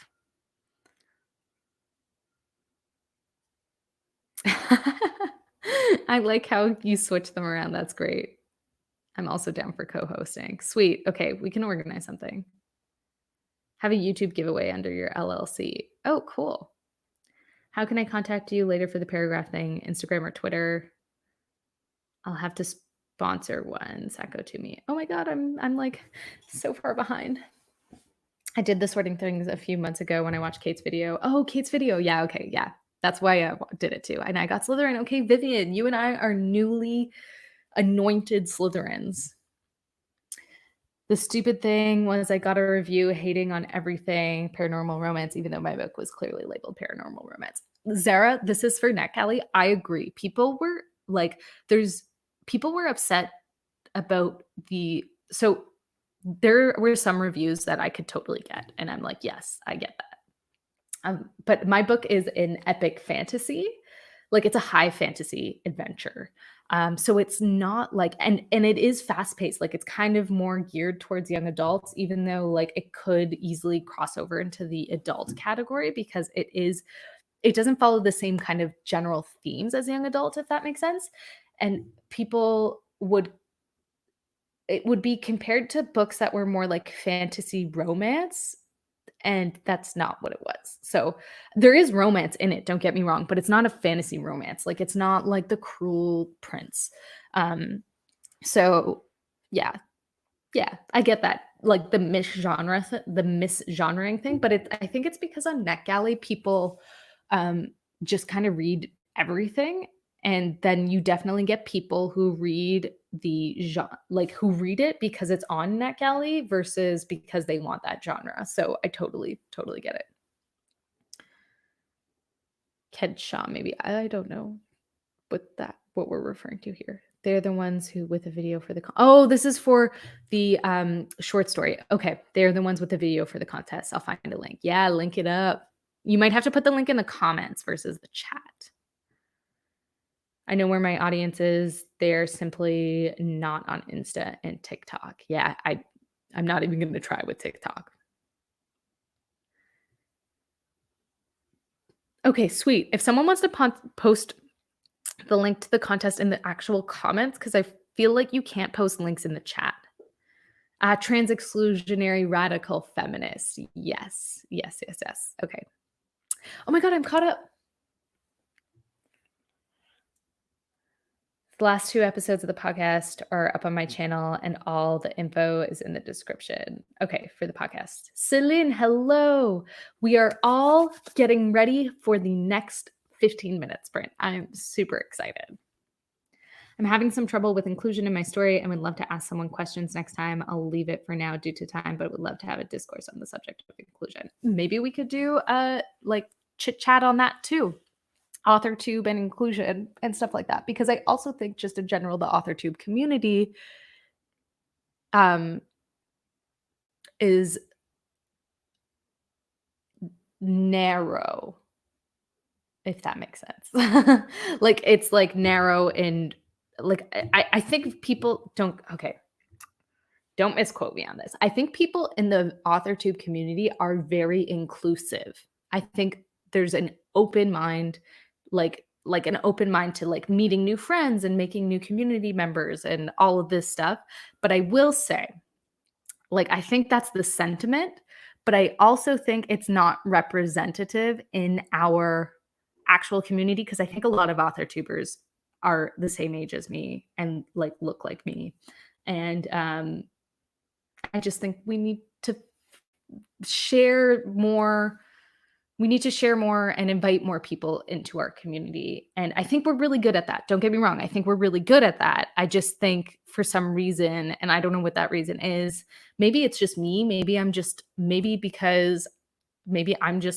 I like how you switch them around. That's great. I'm also down for co-hosting. Sweet. Okay, we can organize something. Have a YouTube giveaway under your LLC. Oh, cool. How can I contact you later for the paragraph thing? Instagram or Twitter? I'll have to sponsor one. Sacco to me. Oh my god, I'm like so far behind. I did the sorting things a few months ago when I watched Kate's video. Oh, Kate's video. Yeah, okay, yeah. That's why I did it too. And I got Slytherin. Okay, Vivian, you and I are newly anointed Slytherins. The stupid thing was I got a review hating on everything paranormal romance, even though my book was clearly labeled paranormal romance. Zara, this is for NetGalley. I agree. People were upset about so there were some reviews that I could totally get. And I'm like, yes, I get that. But my book is an epic fantasy. Like it's a high fantasy adventure. So it's not like, and it is fast paced. Like it's kind of more geared towards young adults, even though like it could easily cross over into the adult category because it doesn't follow the same kind of general themes as young adult, if that makes sense. And it would be compared to books that were more like fantasy romance. And that's not what it was. So there is romance in it, don't get me wrong, but it's not a fantasy romance. Like it's not like The Cruel Prince. So yeah, I get that. Like the misgenrering thing, but I think it's because on NetGalley people just kind of read everything, and then you definitely get people who read who read it because it's on NetGalley versus because they want that genre. So I totally get it. Kedshaw, maybe. I don't know what we're referring to here. They're the ones who with a video for the oh, this is for the short story. Okay, they're the ones with the video for the contest. I'll find a link. Yeah, link it up. You might have to put the link in the comments versus the chat. I know where my audience is. They're simply not on Insta and TikTok. Yeah, I'm not even going to try with TikTok. Okay, sweet. If someone wants to post the link to the contest in the actual comments, because I feel like you can't post links in the chat. Trans exclusionary radical feminist. Yes. Okay. Oh my god, I'm caught up. The last 2 episodes of the podcast are up on my channel, and all the info is in the description. Okay, for the podcast. Celine, hello. We are all getting ready for the next 15-minute sprint. I'm super excited. I'm having some trouble with inclusion in my story and would love to ask someone questions next time. I'll leave it for now due to time, but would love to have a discourse on the subject of inclusion. Maybe we could do a chit chat on that too. AuthorTube and inclusion and stuff like that, because I also think just in general the AuthorTube community is narrow, if that makes sense. Like it's like narrow and like I think people don't misquote me on this. I think people in the AuthorTube community are very inclusive. I think there's an open mind, like an open mind to like meeting new friends and making new community members and all of this stuff. But I will say, like, I think that's the sentiment, but I also think it's not representative in our actual community, because I think a lot of AuthorTubers are the same age as me and like look like me. And I just think we need to share more. We need to share more and invite more people into our community. And I think we're really good at that. Don't get me wrong. I think we're really good at that. I just think for some reason, and I don't know what that reason is, maybe it's just me. Maybe I'm just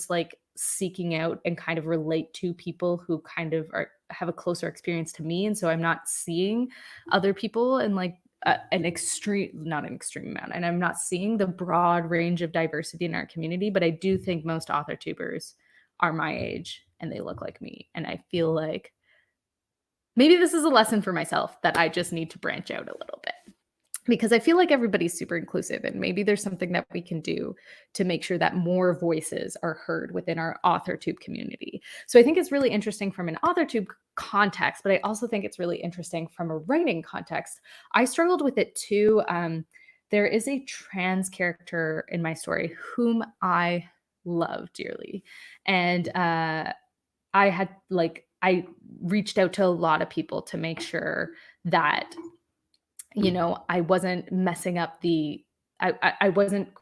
like seeking out and kind of relate to people who kind of have a closer experience to me. And so I'm not seeing other people in like not an extreme amount. And I'm not seeing the broad range of diversity in our community, but I do think most author tubers are my age and they look like me. And I feel like maybe this is a lesson for myself that I just need to branch out a little bit, because I feel like everybody's super inclusive, and maybe there's something that we can do to make sure that more voices are heard within our AuthorTube community. So I think it's really interesting from an AuthorTube context, but I also think it's really interesting from a writing context. I struggled with it too. There is a trans character in my story whom I love dearly. And I reached out to a lot of people to make sure that I wasn't messing up I wasn't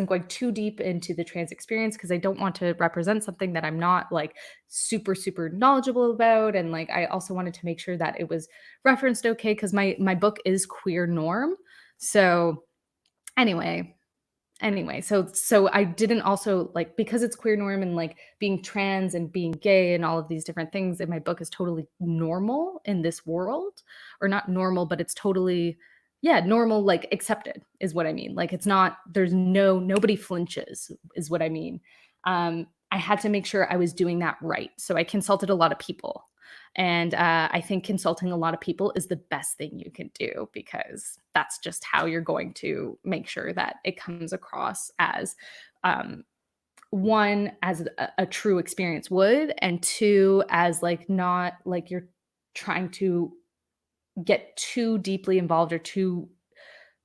going too deep into the trans experience, because I don't want to represent something that I'm not like super, super knowledgeable about. And like, I also wanted to make sure that it was referenced okay, because my book is queer norm. So anyway, so I didn't also like, because it's queer norm and like being trans and being gay and all of these different things in my book is totally normal in this world, or not normal, but it's totally, yeah, normal, like accepted is what I mean. Like it's not, nobody flinches is what I mean. I had to make sure I was doing that right. So I consulted a lot of people. And I think consulting a lot of people is the best thing you can do, because that's just how you're going to make sure that it comes across as one, as a true experience would, and two, as like not like you're trying to get too deeply involved or too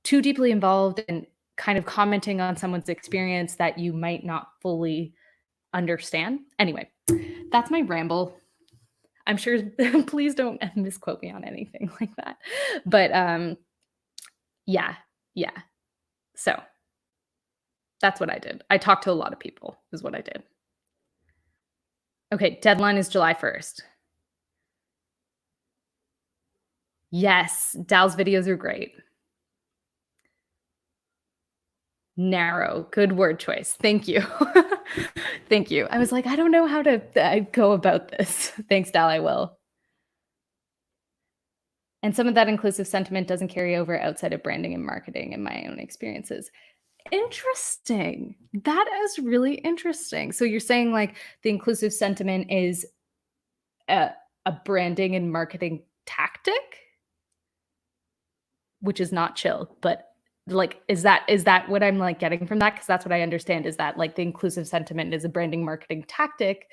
deeply involved and kind of commenting on someone's experience that you might not fully understand. Anyway, that's my ramble. I'm sure, please don't misquote me on anything like that. But yeah. So that's what I did. I talked to a lot of people is what I did. Okay, deadline is July 1st. Yes, Dal's videos are great. Narrow, good word choice. Thank you. Thank you. I was like, I don't know how to go about this. Thanks, Dal, I will. And some of that inclusive sentiment doesn't carry over outside of branding and marketing in my own experiences. Interesting. That is really interesting. So you're saying like the inclusive sentiment is a branding and marketing tactic, which is not chill, but like, is that what I'm like getting from that? Because that's what I understand, is that like the inclusive sentiment is a branding marketing tactic,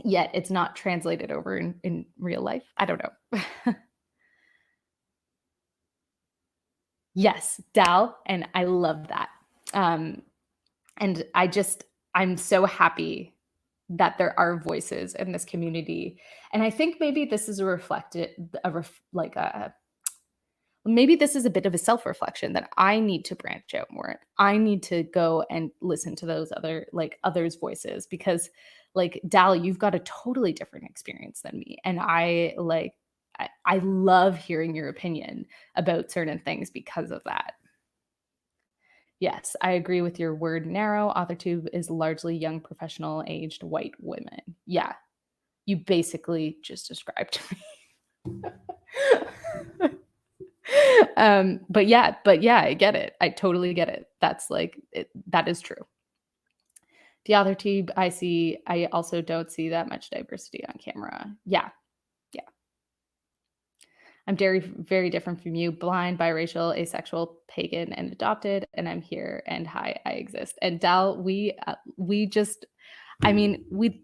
yet it's not translated over in real life. I don't know. Yes, Dal, and I love that. And I'm so happy that there are voices in this community. And I think maybe this is like a maybe this is a bit of a self-reflection that I need to branch out more. I need to go and listen to those others' voices because like Dal, you've got a totally different experience than me. And I love hearing your opinion about certain things because of that. Yes, I agree with your word narrow. AuthorTube is largely young professional aged white women. Yeah, you basically just described me. But yeah, I get it. I totally get it. That is true. The other tube I also don't see that much diversity on camera. Yeah, yeah. I'm very, very different from you, blind, biracial, asexual, pagan, and adopted, and I'm here and hi, I exist. And Dal, we just, I mean, we,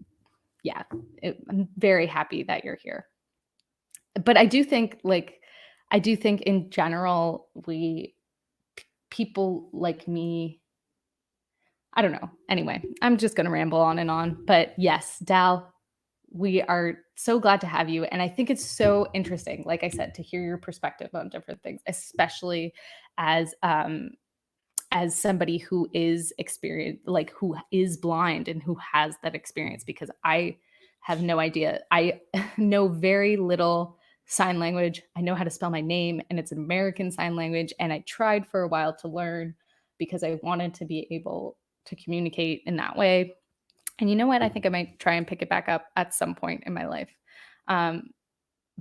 yeah, I'm very happy that you're here. But I do think in general, people like me, I don't know. Anyway, I'm just going to ramble on and on. But yes, Dal, we are so glad to have you. And I think it's so interesting, like I said, to hear your perspective on different things, especially as somebody who is who is blind and who has that experience, because I have no idea. I know very little sign language. I know how to spell my name, and it's an American sign language. And I tried for a while to learn because I wanted to be able to communicate in that way. And you know what? I think I might try and pick it back up at some point in my life. Um,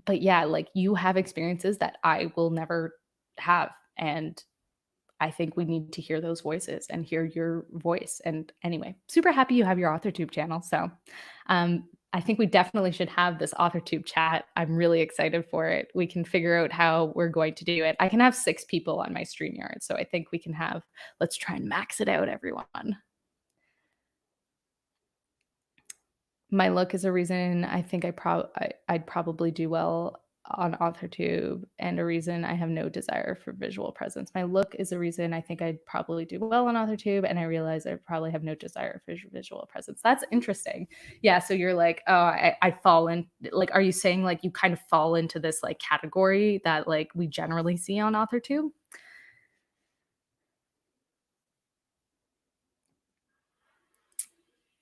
but yeah, like you have experiences that I will never have. And I think we need to hear those voices and hear your voice. And anyway, super happy you have your AuthorTube channel. So I think we definitely should have this AuthorTube chat. I'm really excited for it. We can figure out how we're going to do it. I can have 6 people on my StreamYard. So I think we can let's try and max it out, everyone. My look is a reason I think I'd probably do well on AuthorTube, and a reason I have no desire for visual presence. My look is a reason I think I'd probably do well on AuthorTube, and I realize I probably have no desire for visual presence. That's interesting. Yeah, so you're like, oh, I fall in. Like, are you saying like you kind of fall into this like category that like we generally see on AuthorTube?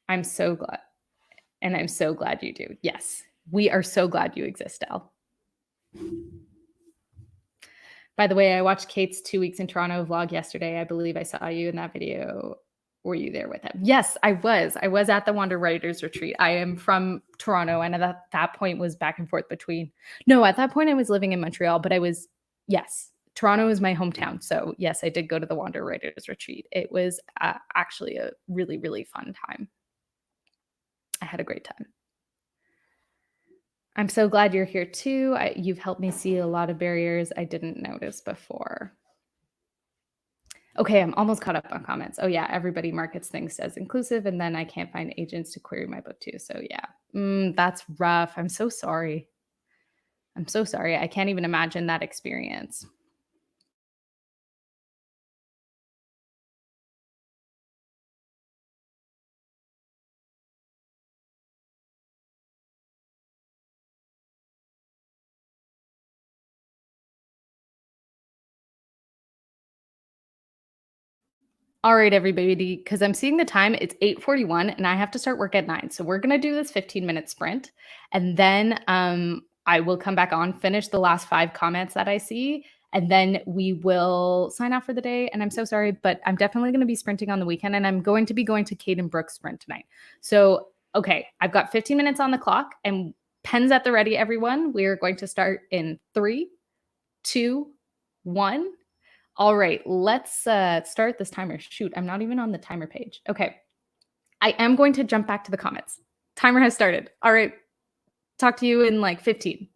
I'm so glad. And I'm so glad you do. Yes, we are so glad you exist, Elle. By the way, I watched Kate's 2 weeks in Toronto vlog yesterday. I believe I saw you in that video. Were you there with him? Yes, I was. I was at the Wander Writers Retreat. I am from Toronto, and at that point was back and forth between. No, at that point I was living in Montreal, but yes, Toronto is my hometown. So yes, I did go to the Wander Writers Retreat. It was actually a really, really fun time. I had a great time. I'm so glad you're here too. You've helped me see a lot of barriers I didn't notice before. Okay, I'm almost caught up on comments. Oh yeah, everybody markets things as inclusive, and then I can't find agents to query my book too. So yeah, that's rough. I'm so sorry. I'm so sorry. I can't even imagine that experience. All right, everybody, because I'm seeing the time, it's 8:41 and I have to start work at 9. So we're gonna do this 15-minute sprint, and then I will come back on, finish the last 5 comments that I see, and then we will sign off for the day. And I'm so sorry, but I'm definitely gonna be sprinting on the weekend, and I'm going to be going to Kate and Brooke's sprint tonight. So okay, I've got 15 minutes on the clock, and pens at the ready, everyone. We are going to start in 3, 2, 1. All right, let's start this timer. Shoot, I'm not even on the timer page. Okay, I am going to jump back to the comments. Timer has started. All right, talk to you in like 15.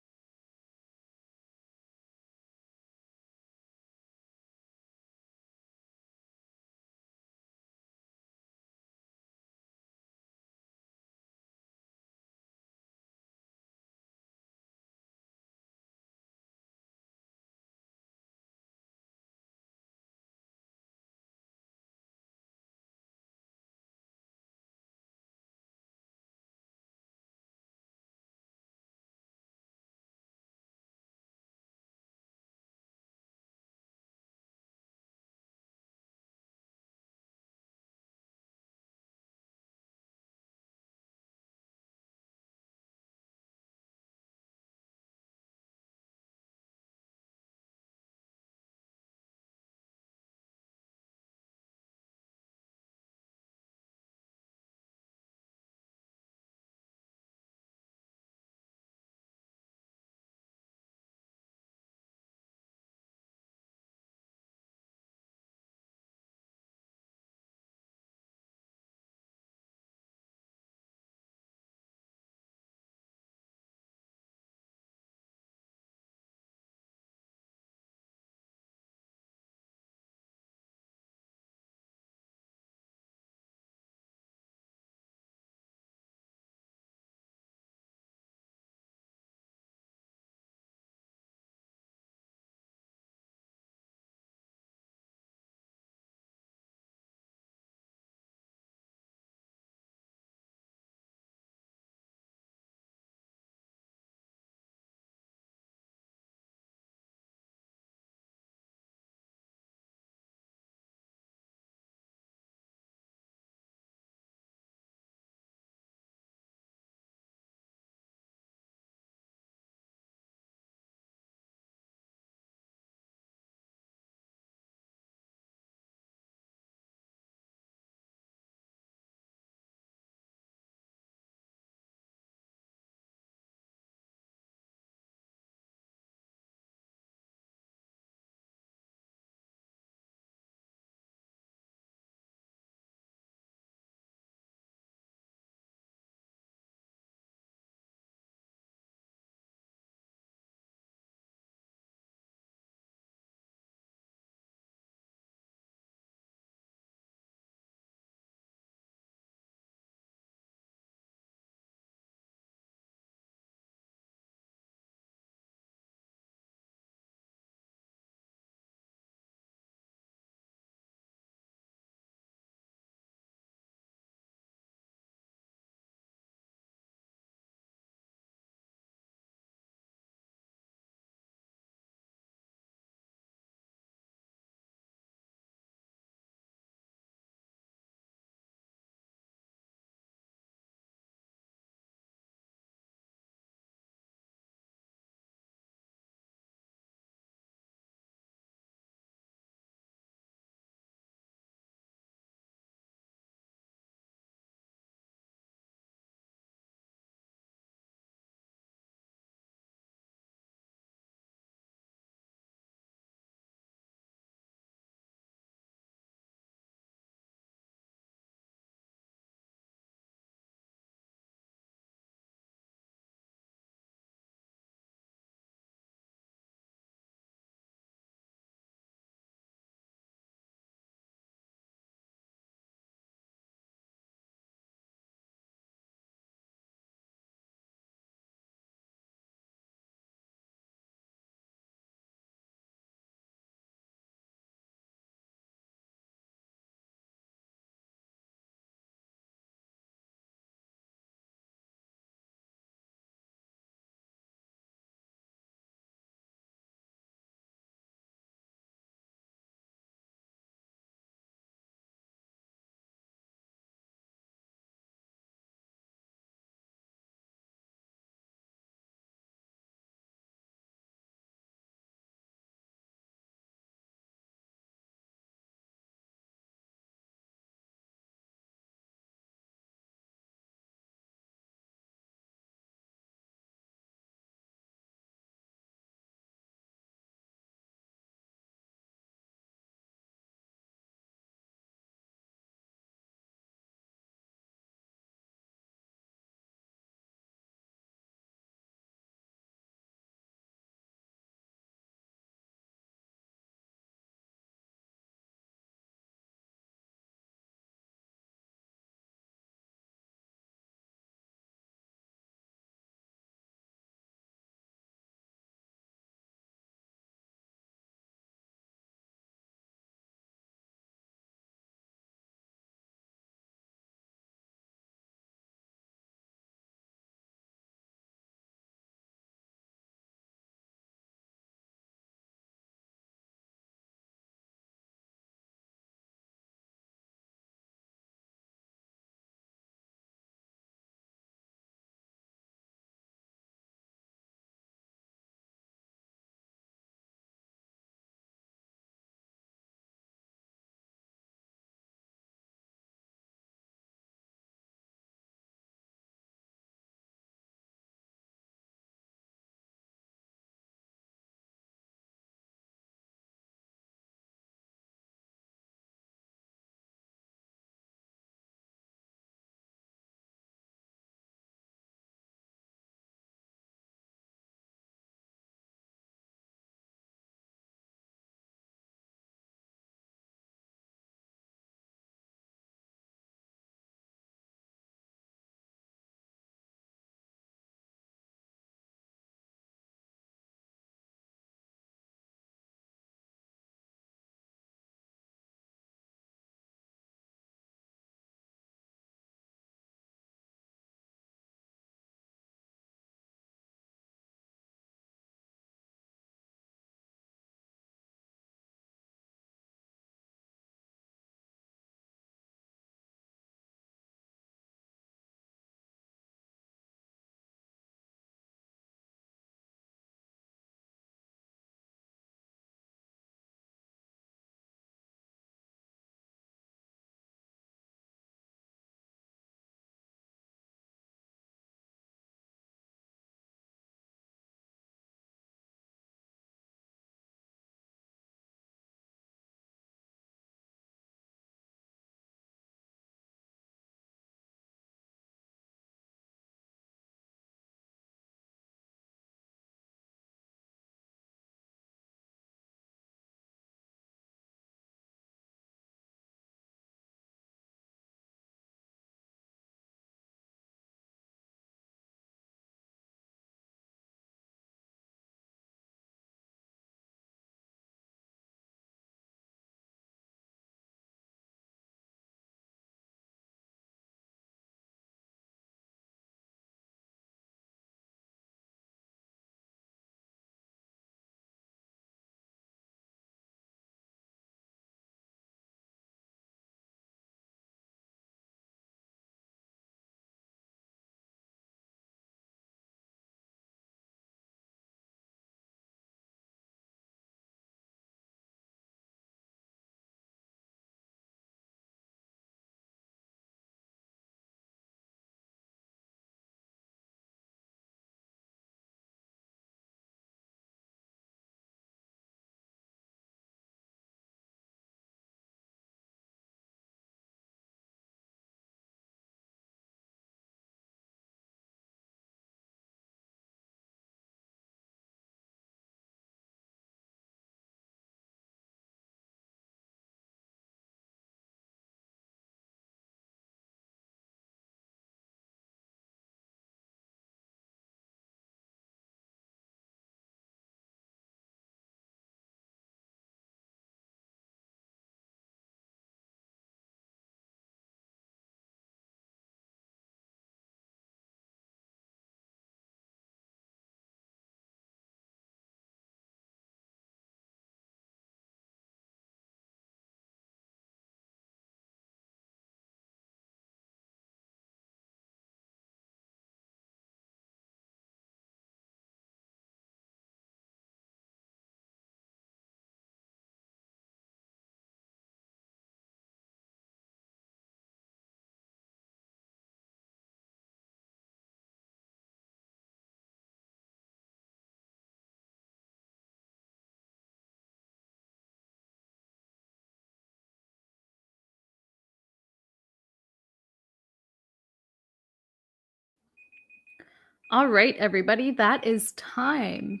All right, everybody, that is time.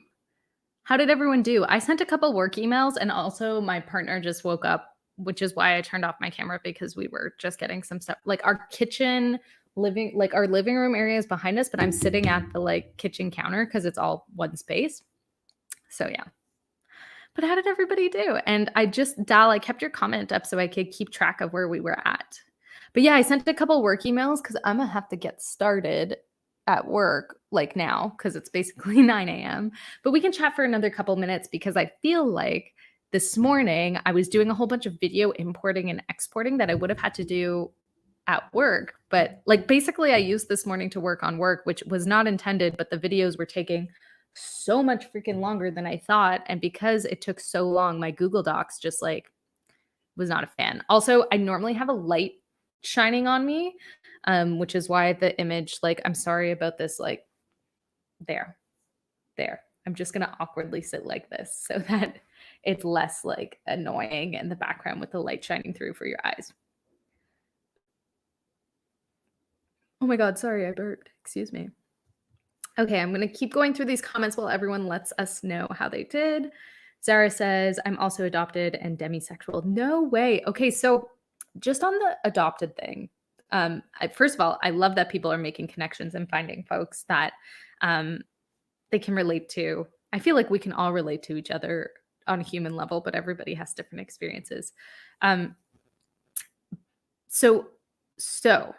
How did everyone do? I sent a couple work emails, and also my partner just woke up, which is why I turned off my camera because we were just getting some stuff. Like our kitchen our living room area is behind us, but I'm sitting at the like kitchen counter because it's all one space. So yeah. But how did everybody do? And I kept your comment up so I could keep track of where we were at. But yeah, I sent a couple work emails because I'm gonna have to get started at work like now because it's basically 9 a.m. But we can chat for another couple minutes because I feel like this morning I was doing a whole bunch of video importing and exporting that I would have had to do at work. But like basically I used this morning to work on work, which was not intended, but the videos were taking so much freaking longer than I thought. And because it took so long, my Google Docs just like was not a fan. Also, I normally have a light shining on me, which is why the image, like, I'm sorry about this, like, there, there. I'm just gonna awkwardly sit like this so that it's less like annoying in the background with the light shining through for your eyes. Oh my God, sorry, I burped. Excuse me. Okay, I'm going to keep going through these comments while everyone lets us know how they did. Zara says, I'm also adopted and demisexual. No way. Okay, so just on the adopted thing, first of all, I love that people are making connections and finding folks that they can relate to. I feel like we can all relate to each other on a human level, but everybody has different experiences. Um, so, so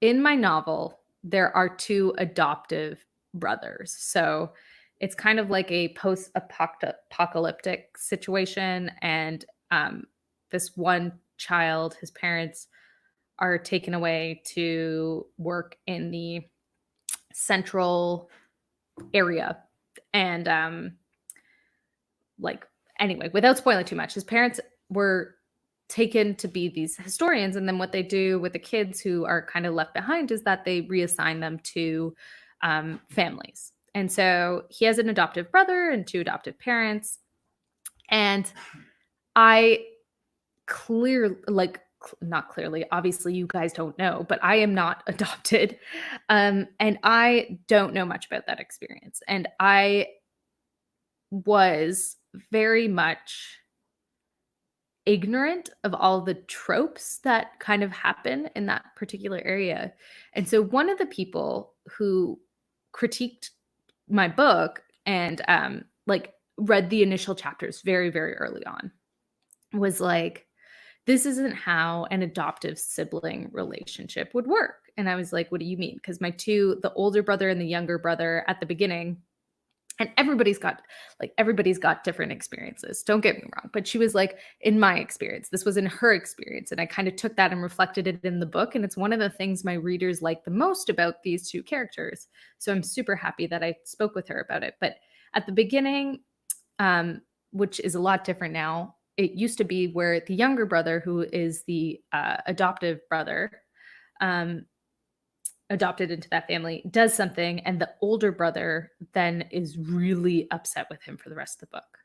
in my novel, there are two adoptive brothers. So it's kind of like a post apocalyptic situation. And this one child, his parents are taken away to work in the central area. And like, anyway, without spoiling too much, his parents were taken to be these historians, and then what they do with the kids who are kind of left behind is that they reassign them to families. And so he has an adoptive brother and two adoptive parents, and I not clearly, obviously you guys don't know, but I am not adopted, and I don't know much about that experience, and I was very much ignorant of all the tropes that kind of happen in that particular area. And so one of the people who critiqued my book and like read the initial chapters very, very early on was like, this isn't how an adoptive sibling relationship would work. And I was like, what do you mean? Because the older brother and the younger brother at the beginning, and everybody's got different experiences, don't get me wrong, but she was like, in my experience, this was in her experience, and I kind of took that and reflected it in the book, and it's one of the things my readers like the most about these two characters. So I'm super happy that I spoke with her about it. But at the beginning, which is a lot different now, it used to be where the younger brother, who is the adoptive brother, adopted into that family, does something, and the older brother then is really upset with him for the rest of the book.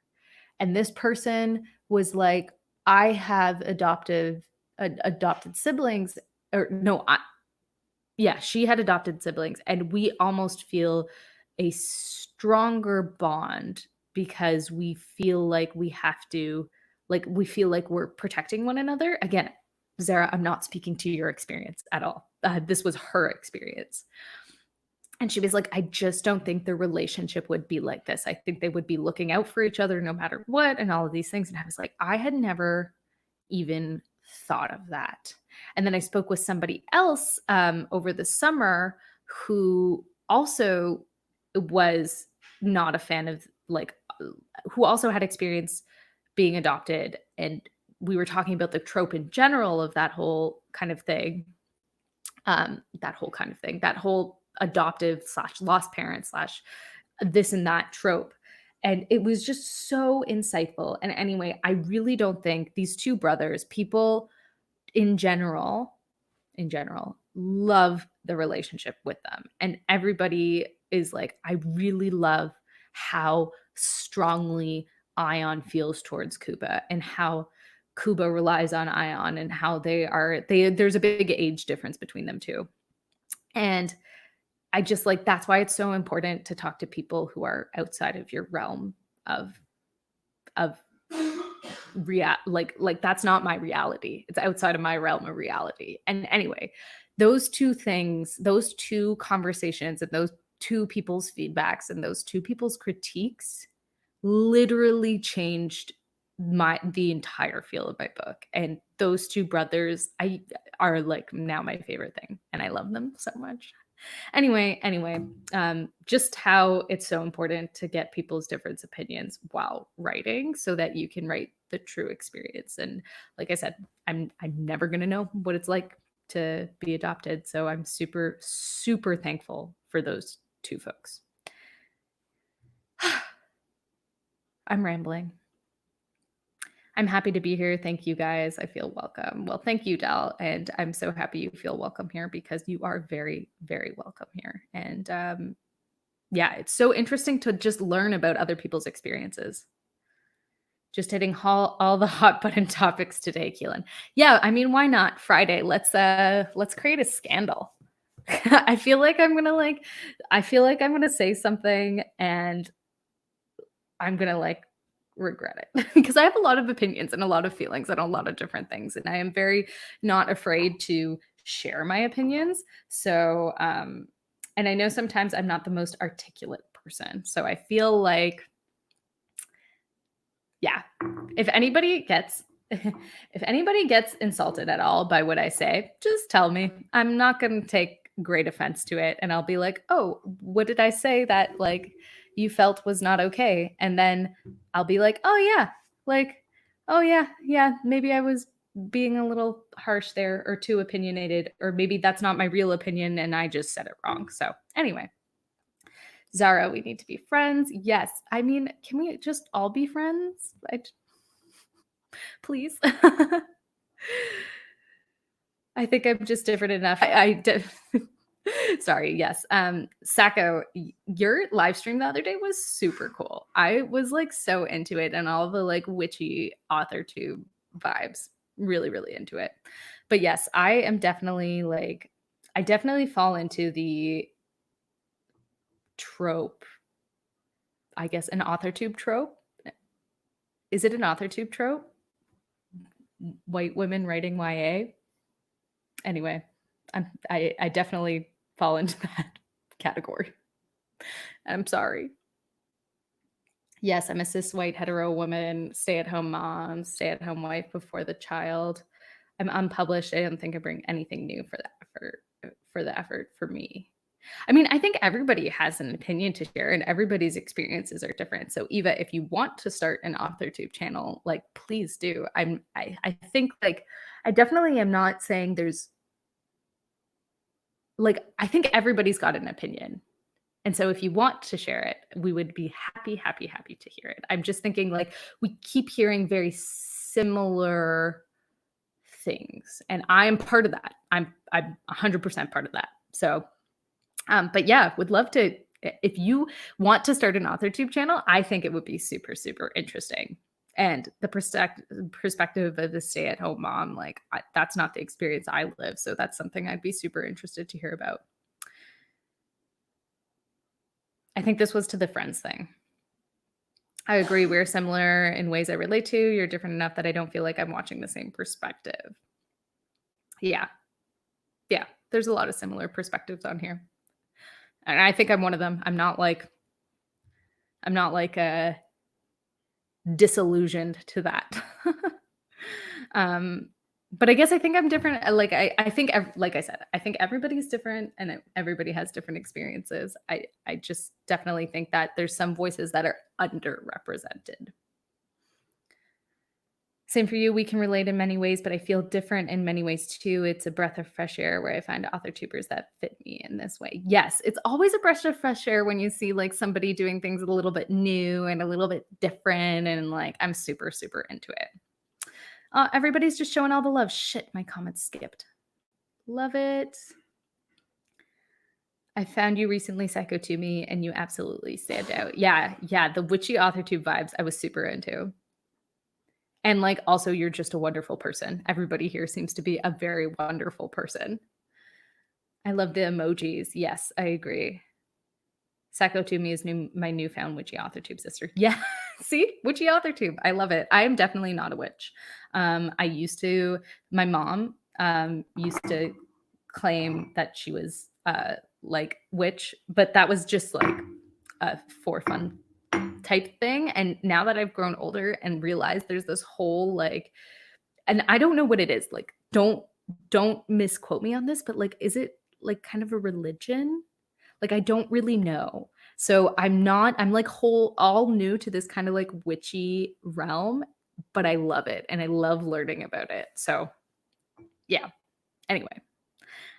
And this person was like, I have adopted siblings, or no, yeah, she had adopted siblings, and we almost feel a stronger bond because we feel like we have to, like, we feel like we're protecting one another. Again, Zara, I'm not speaking to your experience at all. This was her experience. And she was like, I just don't think the relationship would be like this. I think they would be looking out for each other no matter what, and all of these things. And I was like, I had never even thought of that. And then I spoke with somebody else over the summer who also was not a fan of, like, who also had experience being adopted. And we were talking about the trope in general of that whole kind of thing. That whole adoptive / lost parent / this and that trope. And it was just so insightful. And anyway, I really don't think these two brothers, people in general, love the relationship with them. And everybody is like, I really love how strongly Ion feels towards Kuba, and how Kuba relies on Ion, and how there's a big age difference between them two. And I just like, that's why it's so important to talk to people who are outside of your realm of of like that's not my reality. It's outside of my realm of reality. And anyway, those two things, those two conversations and those two people's feedbacks and those two people's critiques literally changed the entire feel of my book. And those two brothers I are like now my favorite thing, and I love them so much. Anyway, just how it's so important to get people's different opinions while writing so that you can write the true experience. And like I said, I'm never going to know what it's like to be adopted, so I'm super super thankful for those two folks. I'm rambling. I'm happy to be here. Thank you guys. I feel welcome. Well, thank you, Del. And I'm so happy you feel welcome here, because you are very, very welcome here. And yeah, it's so interesting to just learn about other people's experiences. Just hitting all the hot button topics today, Keelan. Yeah, I mean, why not? Friday. Let's create a scandal. I feel like I'm gonna say something and I'm gonna like regret it because I have a lot of opinions and a lot of feelings and a lot of different things, and I am very not afraid to share my opinions. So and I know sometimes I'm not the most articulate person, so I feel like, yeah, if anybody gets if anybody gets insulted at all by what I say, just tell me. I'm not going to take great offense to it, and I'll be like, "Oh, what did I say that like you felt was not okay?" And then I'll be like, "Oh yeah, like oh yeah, maybe I was being a little harsh there or too opinionated, or maybe that's not my real opinion and I just said it wrong." So, anyway, Zara, we need to be friends. Yes. I mean, can we just all be friends? Please. I think I'm just different enough. I did. Sorry. Yes. Sacco, your live stream the other day was super cool. I was like so into it and all the like witchy author tube vibes. Really, really into it. But yes, I am definitely like, I definitely fall into the trope. I guess an author tube trope. Is it an author tube trope? White women writing YA. Anyway, I definitely fall into that category. I'm sorry. Yes, I'm a cis white hetero woman, stay-at-home mom, stay-at-home wife before the child. I'm unpublished. I don't think I bring anything new for the effort for me. I mean, I think everybody has an opinion to share and everybody's experiences are different. So Eva, if you want to start an AuthorTube channel, like please do. I think like I definitely am not saying there's like I think everybody's got an opinion. And so if you want to share it, we would be happy, happy, happy to hear it. I'm just thinking like we keep hearing very similar things. And I'm part of that. I'm 100% part of that. So but yeah, would love to. If you want to start an AuthorTube channel, I think it would be super, super interesting. And the perspective of the stay-at-home mom, like that's not the experience I live. So that's something I'd be super interested to hear about. I think this was to the friends thing. I agree. We're similar in ways I relate to. You're different enough that I don't feel like I'm watching the same perspective. Yeah. Yeah. There's a lot of similar perspectives on here. And I think I'm one of them. I'm not like disillusioned to that. But I guess I think I'm different. Like I think, like I said, I think everybody's different and everybody has different experiences. I just definitely think that there's some voices that are underrepresented. Same for you. We can relate in many ways, but I feel different in many ways too. It's a breath of fresh air where I find author tubers that fit me in this way. Yes, it's always a breath of fresh air when you see like somebody doing things a little bit new and a little bit different. And like, I'm super, super into it. Everybody's just showing all the love. Shit, my comments skipped. Love it. I found you recently, Psycho to me, and you absolutely stand out. Yeah, the witchy author tube vibes I was super into. And like, also, you're just a wonderful person. Everybody here seems to be a very wonderful person. I love the emojis. Yes, I agree. Sacco to me is my newfound witchy author tube sister. Yeah. See? Witchy author tube. I love it. I am definitely not a witch. I used to, my mom used to claim that she was like witch, but that was just like a for fun type thing. And now that I've grown older and realized there's this whole like, and I don't know what it is. Like, don't misquote me on this, but like, is it like kind of a religion? Like, I don't really know. So I'm like all new to this kind of like witchy realm, but I love it and I love learning about it. So yeah. Anyway.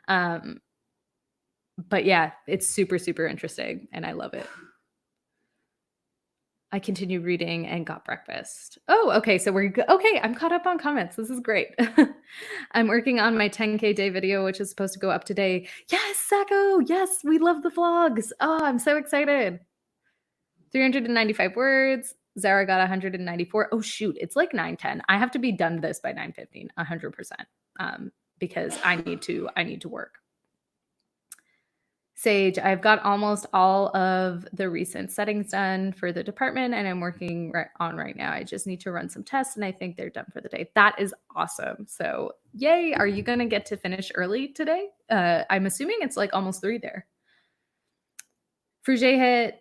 Um, but yeah, it's super, super interesting and I love it. I continued reading and got breakfast. Oh, okay. So we're good. Okay. I'm caught up on comments. This is great. I'm working on my 10K day video, which is supposed to go up today. Yes, Sacco. Yes, we love the vlogs. Oh, I'm so excited. 395 words. Zara got 194. Oh, shoot. It's like 9:10. I have to be done this by 9:15, 100%. Because I need to work. Sage, I've got almost all of the recent settings done for the department and I'm working on right now. I just need to run some tests and I think they're done for the day. That is awesome. So yay. Are you going to get to finish early today? I'm assuming it's like almost 3 there. Fruget hit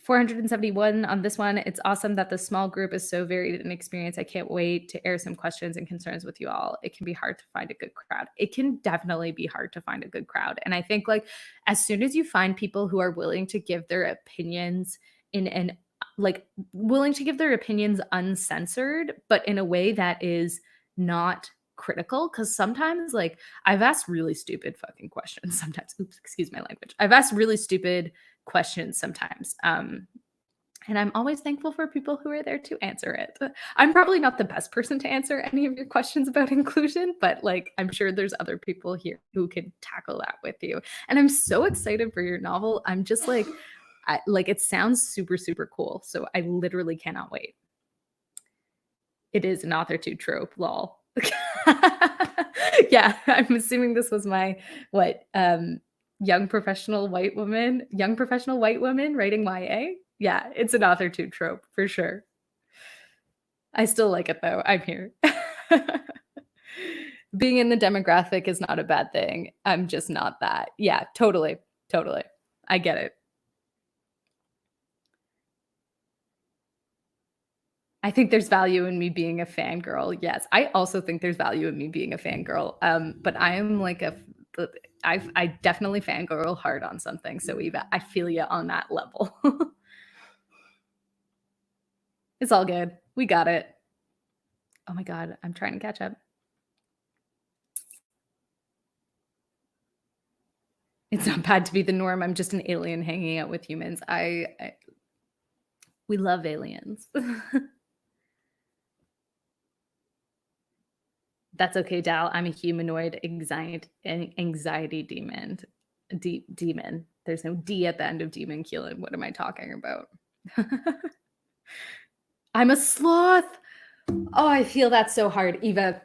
471 on this one. It's awesome that the small group is so varied in experience. I can't wait to air some questions and concerns with you all. It can be hard to find a good crowd. It can definitely be hard to find a good crowd. And I think like as soon as you find people who are willing to give their opinions in an like willing to give their opinions uncensored, but in a way that is not critical, because sometimes like I've asked really stupid fucking questions sometimes. Oops, excuse my language. I've asked really stupid questions sometimes. And I'm always thankful for people who are there to answer it. I'm probably not the best person to answer any of your questions about inclusion, but like I'm sure there's other people here who can tackle that with you. And I'm so excited for your novel. I'm just like, it sounds super, super cool. So I literally cannot wait. It is an author to trope, lol. Yeah, I'm assuming this was my young professional white woman writing YA. Yeah, it's an author to trope for sure. I still like it though. I'm here. Being in the demographic is not a bad thing. I'm just not that. Yeah, totally. Totally. I get it. I think there's value in me being a fangirl. Yes, I also think there's value in me being a fangirl. But I am like I definitely fangirl hard on something. So Eva, I feel you on that level. It's all good. We got it. Oh my God, I'm trying to catch up. It's not bad to be the norm. I'm just an alien hanging out with humans. We love aliens. That's okay, Dal. I'm a humanoid anxiety demon. Demon. There's no D at the end of demon, Keelan. What am I talking about? I'm a sloth. Oh, I feel that so hard. Eva,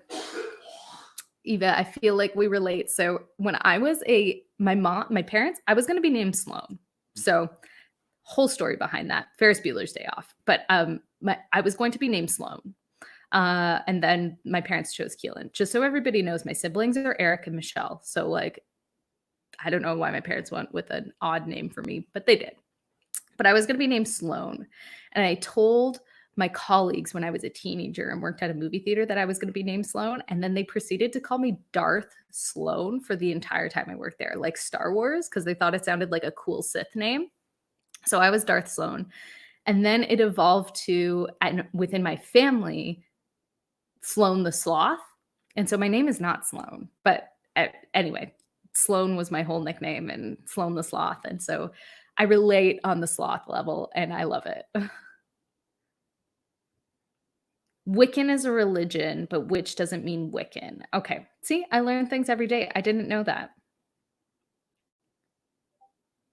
I feel like we relate. So when I was my parents, I was going to be named Sloan. So whole story behind that. Ferris Bueller's Day Off. But I was going to be named Sloan. And then my parents chose Keelan. Just so everybody knows, my siblings are Eric and Michelle. So like, I don't know why my parents went with an odd name for me, but they did. But I was going to be named Sloan. And I told my colleagues when I was a teenager and worked at a movie theater that I was going to be named Sloan. And then they proceeded to call me Darth Sloan for the entire time I worked there, like Star Wars, because they thought it sounded like a cool Sith name. So I was Darth Sloan. And then it evolved to, and within my family, Sloan the Sloth. And so my name is not Sloan. But anyway, Sloan was my whole nickname and Sloan the Sloth. And so I relate on the sloth level and I love it. Wiccan is a religion, but witch doesn't mean Wiccan. Okay. See, I learn things every day. I didn't know that.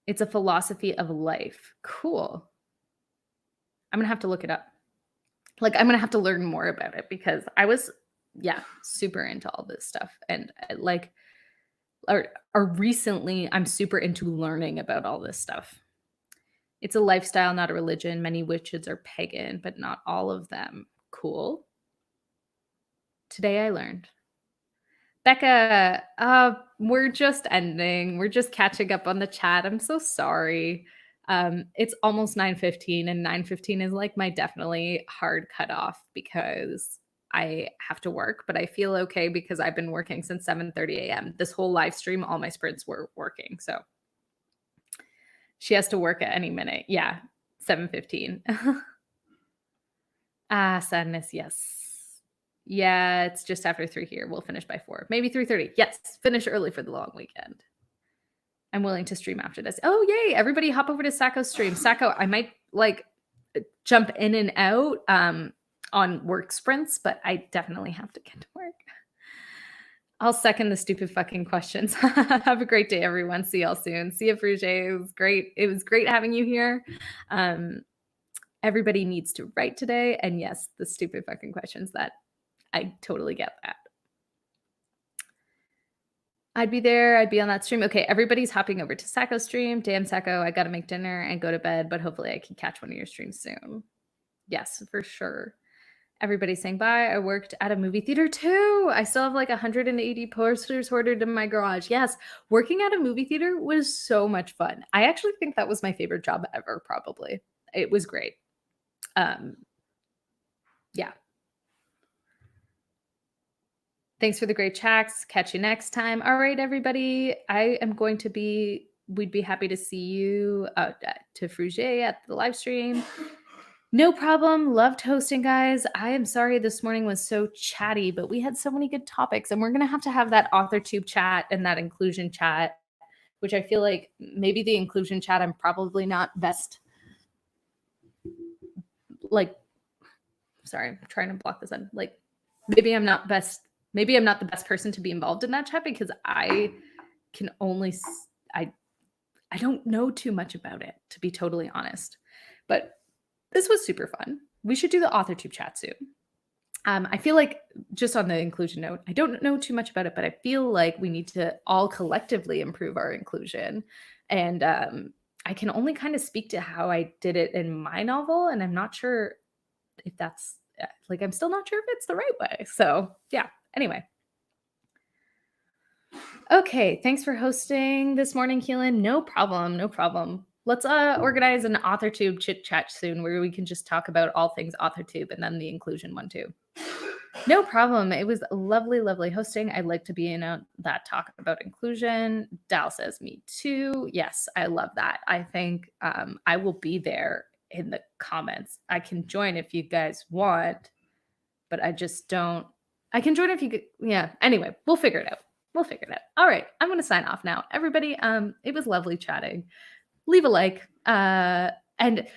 It's a philosophy of life. Cool. I'm going to have to look it up. Like, I'm going to have to learn more about it because I was, super into all this stuff. And like or recently I'm super into learning about all this stuff. It's a lifestyle, not a religion. Many witches are pagan, but not all of them. Cool. Today I learned. Becca, we're just ending. We're just catching up on the chat. I'm so sorry. It's almost 9:15, and 9:15 is like my definitely hard cutoff because I have to work, but I feel okay because I've been working since 7:30 a.m. This whole live stream, all my sprints were working. So she has to work at any minute. Yeah, 7:15. Sadness, yes. Yeah, it's just after 3 here. We'll finish by 4. Maybe 3:30. Yes, finish early for the long weekend. I'm willing to stream after this. Oh, yay. Everybody hop over to Sacco's stream. Sacco, I might jump in and out on work sprints, but I definitely have to get to work. I'll second the stupid fucking questions. Have a great day, everyone. See y'all soon. See you, Fruge. It was great. It was great having you here. Everybody needs to write today. And yes, the stupid fucking questions, that I totally get that. I'd be there. I'd be on that stream. Okay, everybody's hopping over to Sacco's stream. Damn, Sacco, I got to make dinner and go to bed, but hopefully I can catch one of your streams soon. Yes, for sure. Everybody's saying bye. I worked at a movie theater too. I still have like 180 posters hoarded in my garage. Yes, working at a movie theater was so much fun. I actually think that was my favorite job ever, probably. It was great. Yeah. Thanks for the great chats. Catch you next time. All right, everybody. We'd be happy to see you to Fruge at the live stream. No problem. Loved hosting, guys. I am sorry this morning was so chatty, but we had so many good topics, and we're going to have that AuthorTube chat and that inclusion chat, which I feel like maybe the inclusion chat I'm probably not best. Sorry, I'm trying to block this in. Maybe I'm not the best person to be involved in that chat because I don't know too much about it, to be totally honest. But this was super fun. We should do the AuthorTube chat soon. I feel like, just on the inclusion note, I don't know too much about it, but I feel like we need to all collectively improve our inclusion. And I can only kind of speak to how I did it in my novel, and I'm not sure if that's I'm still not sure if it's the right way. So yeah, anyway. Okay, thanks for hosting this morning, Keelan. No problem. Let's organize an AuthorTube chit chat soon where we can just talk about all things AuthorTube and then the inclusion one too. No problem. It was lovely hosting. I'd like to be in that talk about inclusion. Dal says me too. Yes, I love that. I think I will be there in the comments. I can join if you guys want, but I just don't. I can join if you could. Yeah. Anyway, we'll figure it out. All right. I'm going to sign off now. Everybody, it was lovely chatting. Leave a like. And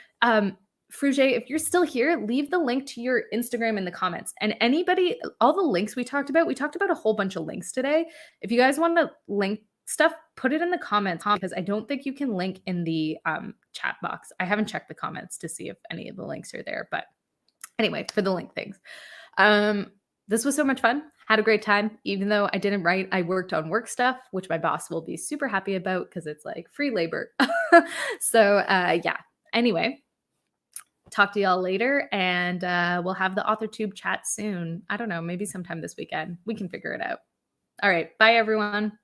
Fruge, if you're still here, leave the link to your Instagram in the comments. And anybody, all the links we talked about a whole bunch of links today. If you guys want to link stuff, put it in the comments because I don't think you can link in the chat box. I haven't checked the comments to see if any of the links are there. But anyway, for the link things. This was so much fun. Had a great time. Even though I didn't write, I worked on work stuff, which my boss will be super happy about because it's like free labor. So yeah. Anyway, talk to y'all later, and we'll have the AuthorTube chat soon. I don't know, maybe sometime this weekend. We can figure it out. All right. Bye, everyone.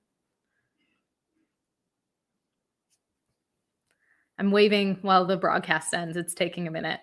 I'm waving while the broadcast ends. It's taking a minute.